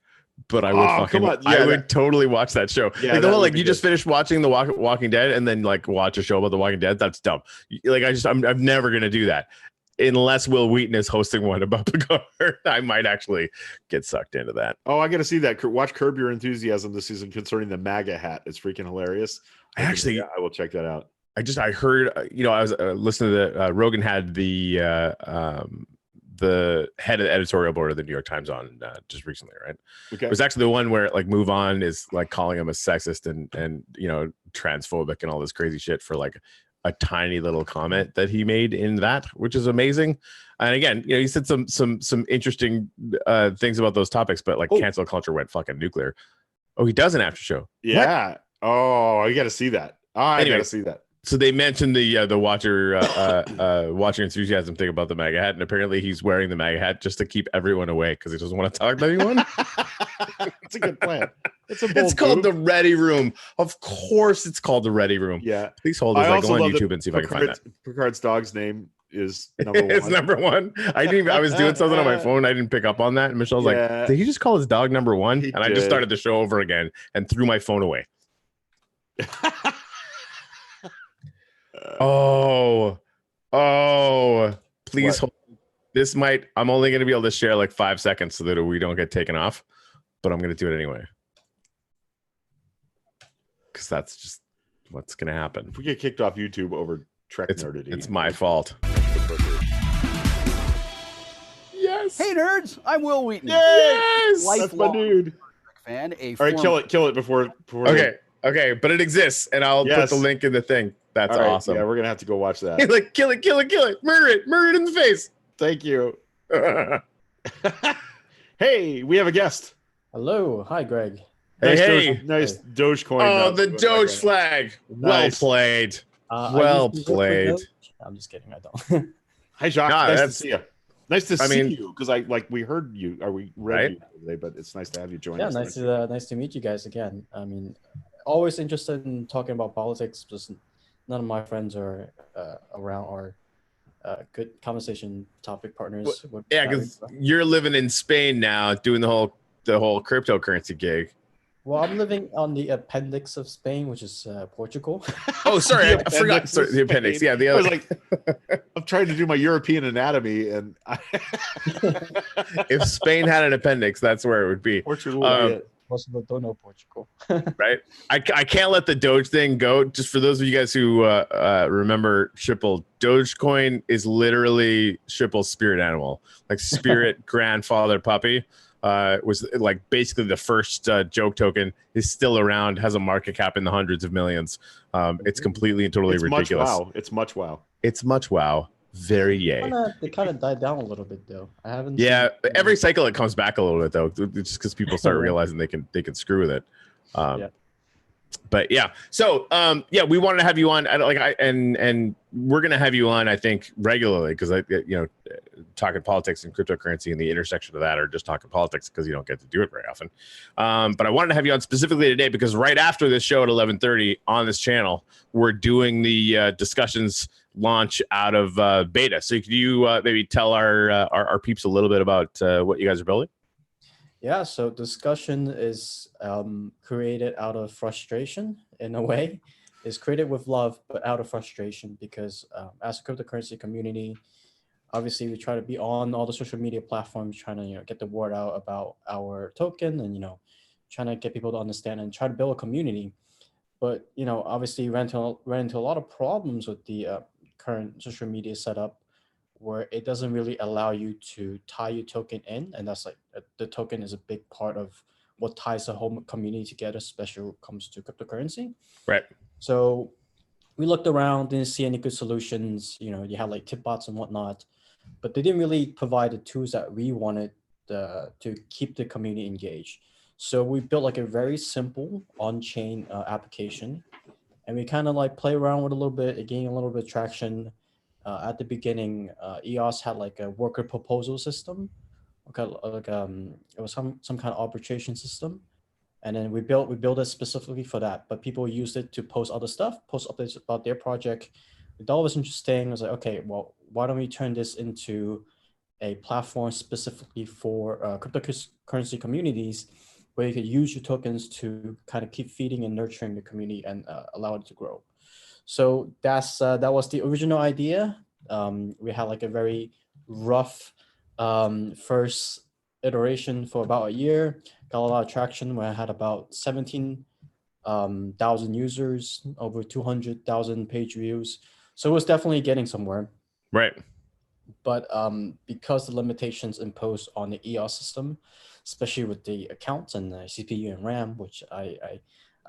but I would I would totally watch that show. Yeah, like the whole like you just finished watching the Walking Dead and then like watch a show about the Walking Dead. That's dumb. Like I'm never gonna do that unless Will Wheaton is hosting one about Picard. I might actually get sucked into that. Oh, I got to see that. Watch Curb Your Enthusiasm this season concerning the MAGA hat. It's freaking hilarious. I will check that out. I heard, I was listening to the Rogan had the head of the editorial board of the New York Times on just recently, right? Okay. It was actually the one where like Move On is like calling him a sexist and transphobic and all this crazy shit for like a tiny little comment that he made in that, which is amazing. And again, he said some interesting things about those topics, but like cancel culture went fucking nuclear. Oh, he does an after show. Yeah. What? Oh, you got to see that. I got to see that. So they mentioned the watcher enthusiasm thing about the MAGA hat, and apparently he's wearing the MAGA hat just to keep everyone away because he doesn't want to talk to anyone. It's a good plan. It's called the Ready Room. Of course, it's called the Ready Room. Yeah. Please hold this. I go on YouTube and see if I can find that. Picard's dog's name is number 1. It's number 1. I was doing something on my phone. I didn't pick up on that, and Michelle's like, "Did he just call his dog number 1?" And I just started the show over again and threw my phone away. Please hold. This might, I'm only going to be able to share like 5 seconds so that we don't get taken off, but I'm going to do it anyway. Because that's just what's going to happen. If we get kicked off YouTube over Trek nerdity. It's my fault. Yes. Hey nerds, I'm Will Wheaton. Yes. That's my dude. Fan, all right, kill it before Okay, but it exists, and I'll put the link in the thing. That's awesome. Yeah, we're gonna have to go watch that. Like, kill it, murder it in the face. Thank you. Hey, we have a guest. Hello, hi, Greg. Nice Dogecoin. Oh, the Doge flag. Nice. Well played. Well played. I'm just kidding. I don't. Hi, Jacques. Nice to see you. Nice to see you because we heard you. We read you today, but it's nice to have you join us. Yeah, nice to meet you guys again. I mean, always interested in talking about politics. Just none of my friends are around or good conversation topic partners. Yeah, because you're living in Spain now, doing the whole cryptocurrency gig. Well, I'm living on the appendix of Spain, which is Portugal. Oh, sorry, I forgot. Sorry, the appendix. Yeah, the other. I'm trying to do my European anatomy, and if Spain had an appendix, that's where it would be. Portugal. Don't know Portugal. Right. I can't let the Doge thing go. Just for those of you guys who remember Schipul, Dogecoin is literally Schipul's spirit animal, like spirit grandfather puppy. Was like basically the first joke token, is still around, has a market cap in the hundreds of millions. It's completely and totally ridiculous. It's much wow. It's much wow. Very yay. They kind of died down a little bit though. I haven't. Yeah, every cycle it comes back a little bit though, just because people start realizing they can screw with it. But yeah, so we wanted to have you on. And we're gonna have you on, I think, regularly because talking politics and cryptocurrency and the intersection of that, or just talking politics because you don't get to do it very often. But I wanted to have you on specifically today because right after this show at 11:30 on this channel, we're doing the discussions launch out of beta. So could you maybe tell our peeps a little bit about what you guys are building? Yeah, so discussion is created out of frustration in a way. It's created with love, but out of frustration because as a cryptocurrency community, obviously we try to be on all the social media platforms, trying to get the word out about our token and trying to get people to understand and try to build a community. But obviously ran into a lot of problems with the current social media setup, where it doesn't really allow you to tie your token in. And that's like the token is a big part of what ties the whole community together, especially when it comes to cryptocurrency. Right. So we looked around, didn't see any good solutions. You had like tip bots and whatnot, but they didn't really provide the tools that we wanted to keep the community engaged. So we built like a very simple on-chain application, and we kind of like play around with a little bit, it gained a little bit of traction. At the beginning, EOS had like a worker proposal system it was some kind of arbitration system, and then we built it specifically for that. But people used it to post other stuff, post updates about their project. We thought it was interesting. I was like, okay, well, why don't we turn this into a platform specifically for cryptocurrency communities, where you could use your tokens to kind of keep feeding and nurturing the community and allow it to grow. So that was the original idea. We had like a very rough first iteration for about a year. Got a lot of traction. Where I had about 17,000 users, over 200,000 page views. So it was definitely getting somewhere. Right. But because the limitations imposed on the EOS system, especially with the accounts and the CPU and RAM, which I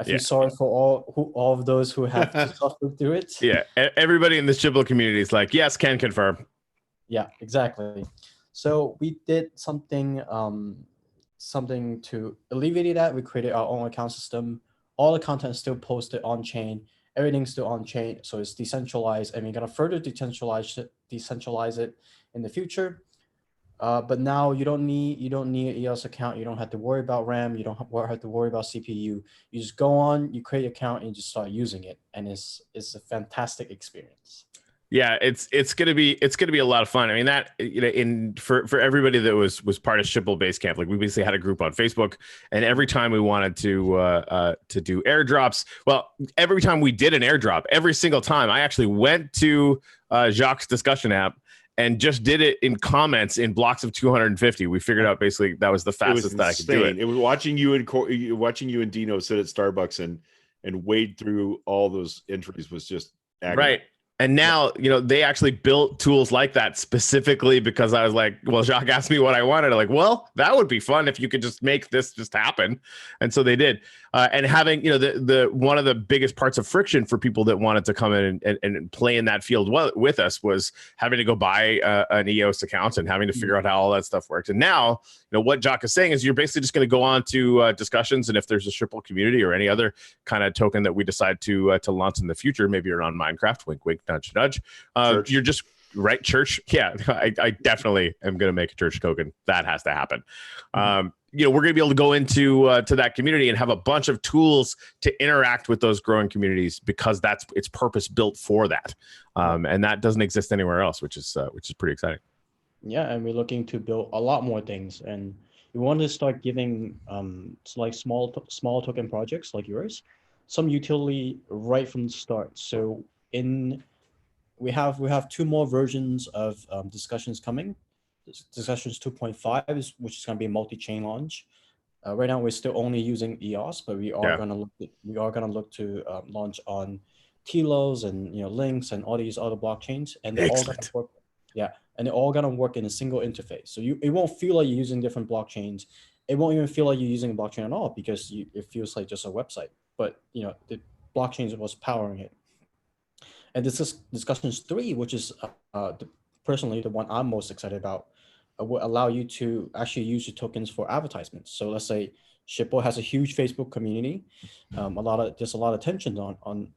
feel sorry for all of those who have to suffer through it. Yeah, everybody in this Shippo community is like, yes, can confirm. Yeah, exactly. So we did something to alleviate that. We created our own account system. All the content is still posted on chain. Everything's still on chain, so it's decentralized, and we're gonna further decentralize it in the future. But now you don't need an EOS account. You don't have to worry about RAM. You don't have to worry about CPU. You just go on, you create an account, and you just start using it, and it's a fantastic experience. Yeah, it's gonna be a lot of fun. I mean, that, you know, for everybody that was part of Shipple Base Camp, like we basically had a group on Facebook, and every time we wanted to do airdrops, well, every time we did an airdrop, every single time I actually went to Jacques' discussion app and just did it in comments in blocks of 250. We figured out basically that was the fastest that I could do it. It was watching you and Dino sit at Starbucks and wade through all those entries was just agony. Right. And now, you know, they actually built tools like that specifically because I was like, well, Jacques asked me what I wanted. I'm like, well, that would be fun if you could just make this just happen. And so they did. And having, you know, the one of the biggest parts of friction for people that wanted to come in and play in that field with us was having to go buy an EOS account and having to figure out how all that stuff worked. And now, you know, what Jacques is saying is you're basically just going to go on to discussions. And if there's a Shipple community or any other kind of token that we decide to launch in the future, maybe you're on Minecraft, wink, wink, nudge, nudge. You're just right. Church. Yeah, I definitely am going to make a church token. That has to happen. You know, we're going to be able to go into to that community and have a bunch of tools to interact with those growing communities because it's purpose built for that. And that doesn't exist anywhere else, which is pretty exciting. Yeah, and we're looking to build a lot more things, and we want to start giving like small token projects like yours some utility right from the start. So we have two more versions of discussions coming. Discussions 2.5 which is going to be a multi-chain launch. Right now we're still only using EOS, but we are going to look to launch on Telos and, you know, Links and all these other blockchains, and they're all going to work. Yeah, and they're all going to work in a single interface. So it won't feel like you're using different blockchains. It won't even feel like you're using a blockchain at all because it feels like just a website. But, you know, the blockchain was powering it. And this is discussions 3, which is personally the one I'm most excited about, will allow you to actually use your tokens for advertisements. So let's say Shippo has a huge Facebook community. There's a lot of attention on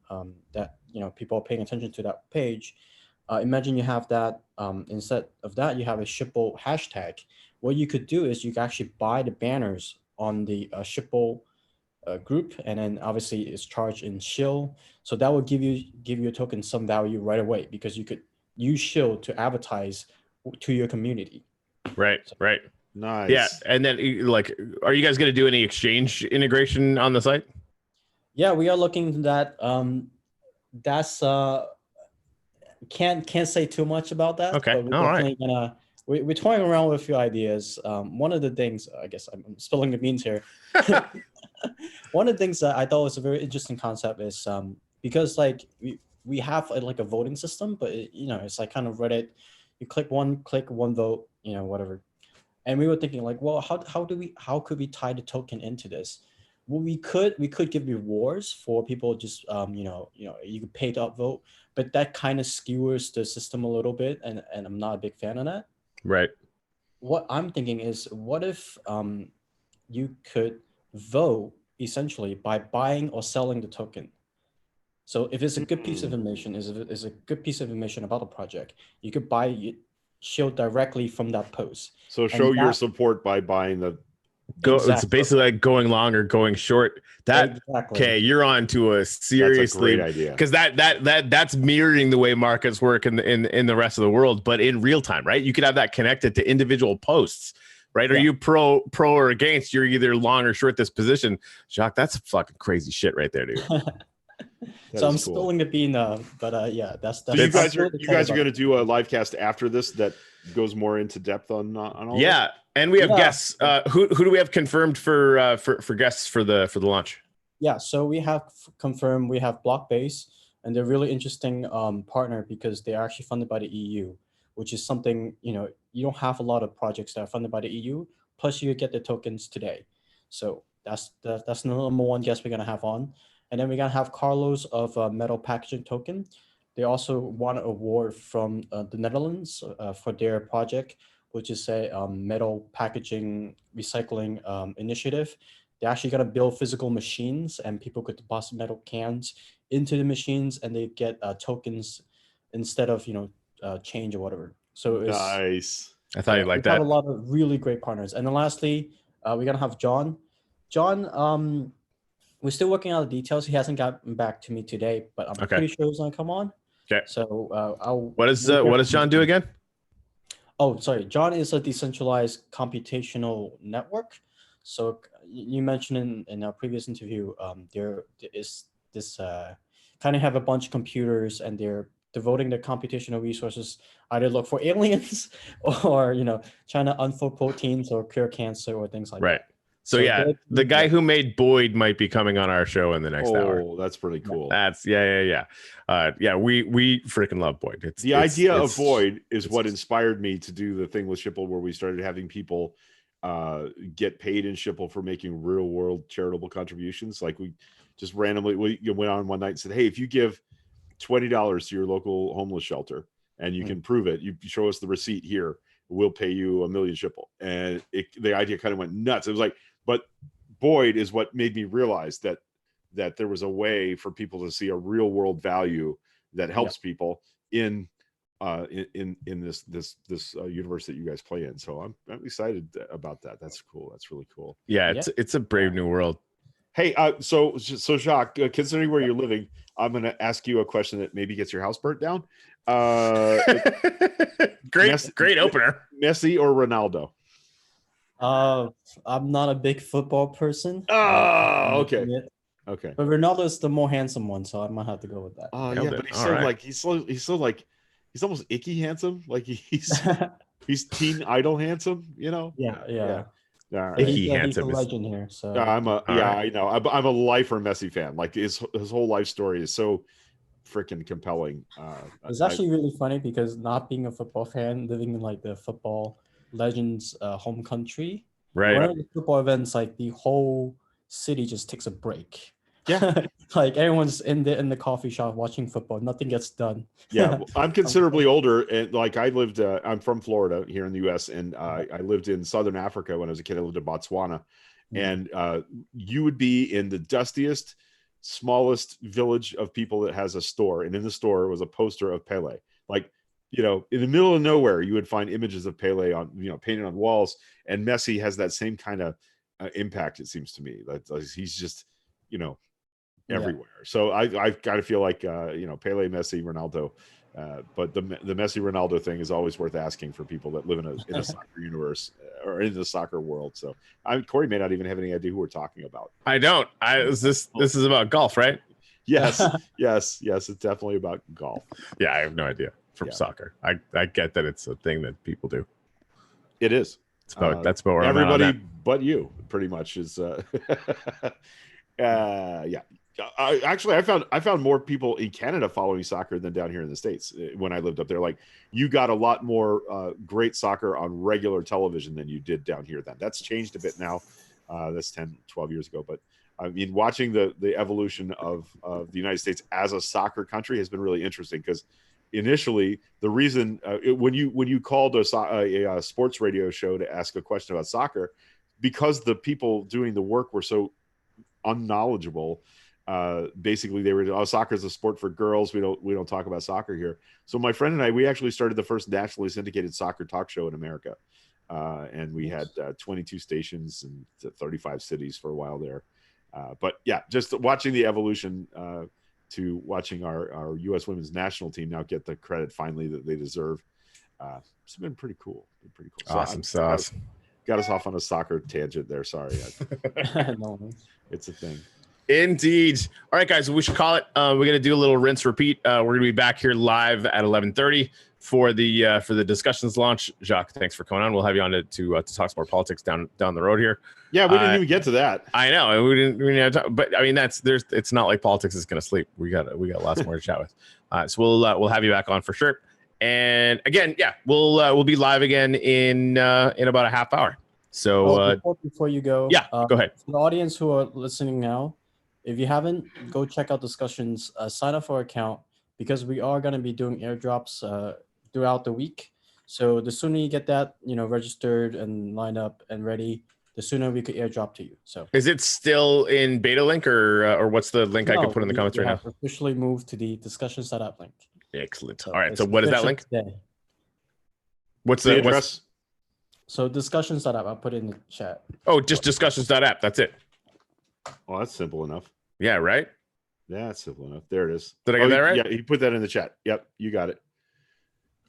that. You know, people are paying attention to that page. Imagine you have that. Instead of that, you have a Shippo hashtag. What you could do is you can actually buy the banners on the Shippo group, and then obviously it's charged in SHIL. So that will give you a token some value right away because you could use SHIL to advertise to your community. Right, right. Nice. Yeah, and then like, are you guys going to do any exchange integration on the site? Yeah, we are looking to that. That's can't say too much about that. Okay, but we're all definitely right. We're toying around with a few ideas. One of the things, I guess I'm spilling the beans here. One of the things that I thought was a very interesting concept is because like we have like a voting system, but you know, it's like kind of Reddit. You click one vote, you know, whatever. And we were thinking like, well, how could we tie the token into this? Well, we could give rewards for people just you know you could pay to upvote, but that kind of skewers the system a little bit, and I'm not a big fan of that. Right. What I'm thinking is, what if you could vote essentially by buying or selling the token? So if it's a good piece of information, is a good piece of information about the project, you could buy it, show directly from that post. So And show your that- support by buying the. It's Exactly. basically like going long or going short. That Exactly. okay, you're on to a seriously That's a great idea. because that's mirroring the way markets work in the rest of the world, but in real time, right? You could have that connected to individual posts, right? Are you pro or against? You're either long or short this position. Jacques, that's fucking crazy shit right there, dude. So I'm cool. spilling the bean, but yeah, that's. So you guys are going to do a live cast after this that goes more into depth on all. Yeah, this? and we have guests. Who do we have confirmed for guests for the launch? Yeah, so we have confirmed we have Blockbase, and they're really interesting partner because they're actually funded by the EU, which is something you don't have a lot of projects that are funded by the EU. Plus, you get the tokens today, so that's the number one guest we're gonna have on. And then we're going to have Carlos of Metal Packaging Token. They also won an award from the Netherlands for their project, which is a metal packaging recycling initiative. They're actually going to build physical machines, and people could deposit metal cans into the machines, and they get tokens instead of change or whatever. So it's nice. I thought you'd like we that. have a lot of really great partners. And then lastly, we're going to have John. John, we're still working out the details. He hasn't gotten back to me today, but I'm pretty sure he's gonna come on. Okay. So what does John do again? Oh, sorry. John is a decentralized computational network. So you mentioned in our previous interview, there is this kind of have a bunch of computers, and they're devoting their computational resources either look for aliens or trying to unfold proteins or cure cancer or things like that. Right. So yeah, the guy who made Boyd might be coming on our show in the next hour. Oh, that's pretty cool. That's we freaking love Boyd. The idea of Boyd is what inspired me to do the thing with Schipul, where we started having people get paid in Schipul for making real world charitable contributions. Like we just randomly went on one night and said, hey, if you give $20 to your local homeless shelter and you can prove it, you show us the receipt here, we'll pay you $1 million Schipul. And the idea kind of went nuts. It was like, but Boyd is what made me realize that there was a way for people to see a real world value that helps people in this universe that you guys play in. So I'm excited about that. That's cool. That's really cool. Yeah, it's a brave new world. Hey, so Jacques, considering where you're living, I'm going to ask you a question that maybe gets your house burnt down. Great opener. Messi or Ronaldo? I'm not a big football person. Oh, okay. Okay. But Ronaldo is the more handsome one, so I might have to go with that. Oh, yeah, but he's he's almost icky handsome. Like he's teen idol handsome, Yeah. All right. He's a legend here. So I know. I'm a lifer Messi fan. Like his whole life story is so freaking compelling. It's actually really funny because not being a football fan, living in like the football legends home country, right? One of the football events, like the whole city just takes a break. Yeah. Like everyone's in the coffee shop watching football. Nothing gets done. Yeah. Well, I'm considerably older, and like I'm from Florida here in the US, and I lived in Southern Africa when I was a kid. I lived in Botswana. And you would be in the dustiest, smallest village of people that has a store, and in the store was a poster of Pele. Like, in the middle of nowhere, you would find images of Pele on, painted on walls. And Messi has that same kind of impact, it seems to me. That he's just, everywhere. So I kind of feel like, Pele, Messi, Ronaldo. But the Messi Ronaldo thing is always worth asking for people that live in a soccer universe or in the soccer world. So Corey may not even have any idea who we're talking about. I don't. This is about golf, right? Yes. It's definitely about golf. Yeah, I have no idea from soccer. I get that it's a thing that people do. It is. That's about where everybody but you pretty much is. Yeah. I found more people in Canada following soccer than down here in the States when I lived up there. Like, you got a lot more great soccer on regular television than you did down here then. That's changed a bit now. That's 10, 12 years ago. But I mean, watching the evolution of the United States as a soccer country has been really interesting, because initially the reason when you called a sports radio show to ask a question about soccer, because the people doing the work were so unknowledgeable, basically they were, soccer is a sport for girls. We don't talk about soccer here. So my friend and I, we actually started the first nationally syndicated soccer talk show in America. And we had 22 stations and 35 cities for a while there. But yeah, just watching the evolution to watching our U.S. women's national team now get the credit finally that they deserve. It's been pretty cool. So Awesome sauce. Got us off on a soccer tangent there. Sorry. No. It's a thing. Indeed. All right, guys, we should call it. We're going to do a little rinse repeat. We're going to be back here live at 11:30 for the discussions launch. Jacques, thanks for coming on. We'll have you on to talk some more politics down the road here. Yeah, we didn't even get to that. I know we didn't have time, but I mean it's not like politics is going to sleep. We got lots more to chat with. So we'll have you back on for sure. And again, yeah, we'll be live again in about a half hour. So before you go, yeah, go ahead. For the audience who are listening now, if you haven't, go check out discussions. Sign up for our account because we are going to be doing airdrops throughout the week. So the sooner you get that, registered and lined up and ready, the sooner we could airdrop to you. So is it still in beta link or what's the link I can put in the comments right now? Officially moved to the discussions.app link. Excellent. All right. So what is that link? Today. What's the address? So discussions.app. I'll put it in the chat. Oh, just discussions.app. That's it. Oh, that's simple enough. Yeah, right? Yeah, that's simple enough. There it is. Did I get that right? Yeah, you put that in the chat. Yep, you got it.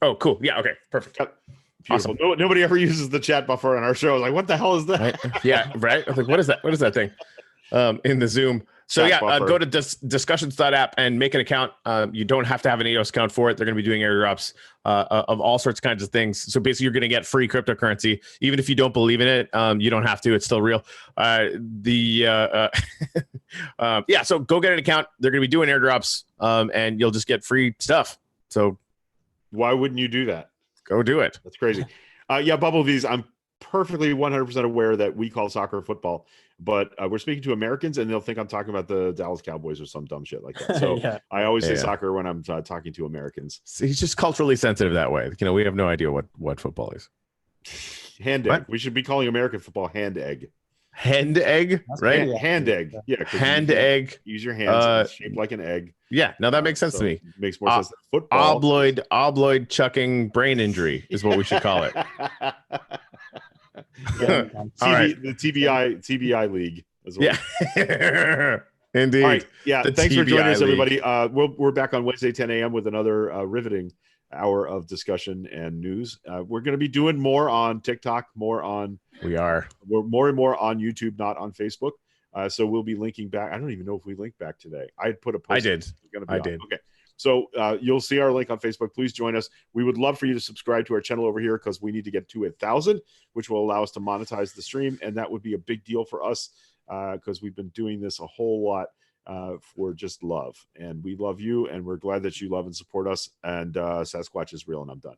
Oh, cool. Yeah, okay. Perfect. Yep. Beautiful. Awesome. Nobody ever uses the chat buffer on our show. Like, what the hell is that? Right? Yeah, right? I was like, what is that? What is that thing? In the Zoom. So go to discussions.app and make an account. You don't have to have an AOS account for it. They're going to be doing airdrops of all sorts of kinds of things. So basically, you're going to get free cryptocurrency, even if you don't believe in it. You don't have to. It's still real. Yeah. So go get an account. They're going to be doing airdrops, and you'll just get free stuff. So why wouldn't you do that? Go do it. That's crazy. Yeah, Bubble V's. I'm perfectly 100% aware that we call soccer football, but we're speaking to Americans and they'll think I'm talking about the Dallas Cowboys or some dumb shit like that. So yeah. I always say soccer when I'm talking to Americans. So he's just culturally sensitive that way. We have no idea what football is. Hand egg. We should be calling American football hand egg. Hand egg, right? Hand egg. Yeah. Hand egg. Use your hands. It's shaped like an egg. Yeah. No, that makes sense to me. Makes more sense than football. Obloid chucking brain injury is what we should call it. The TBI league as well. Yeah. Indeed. All right. Yeah. Thanks for joining us, everybody. League. We're back on Wednesday, 10 a.m. with another riveting hour of discussion and news. We're going to be doing more on TikTok, we're more and more on YouTube, not on Facebook. So we'll be linking back. I don't even know if we linked back today. I put a post. I did. Okay. So you'll see our link on Facebook. Please join us. We would love for you to subscribe to our channel over here because we need to get to 1,000, which will allow us to monetize the stream. And that would be a big deal for us because we've been doing this a whole lot for just love. And we love you. And we're glad that you love and support us. And Sasquatch is real. And I'm done.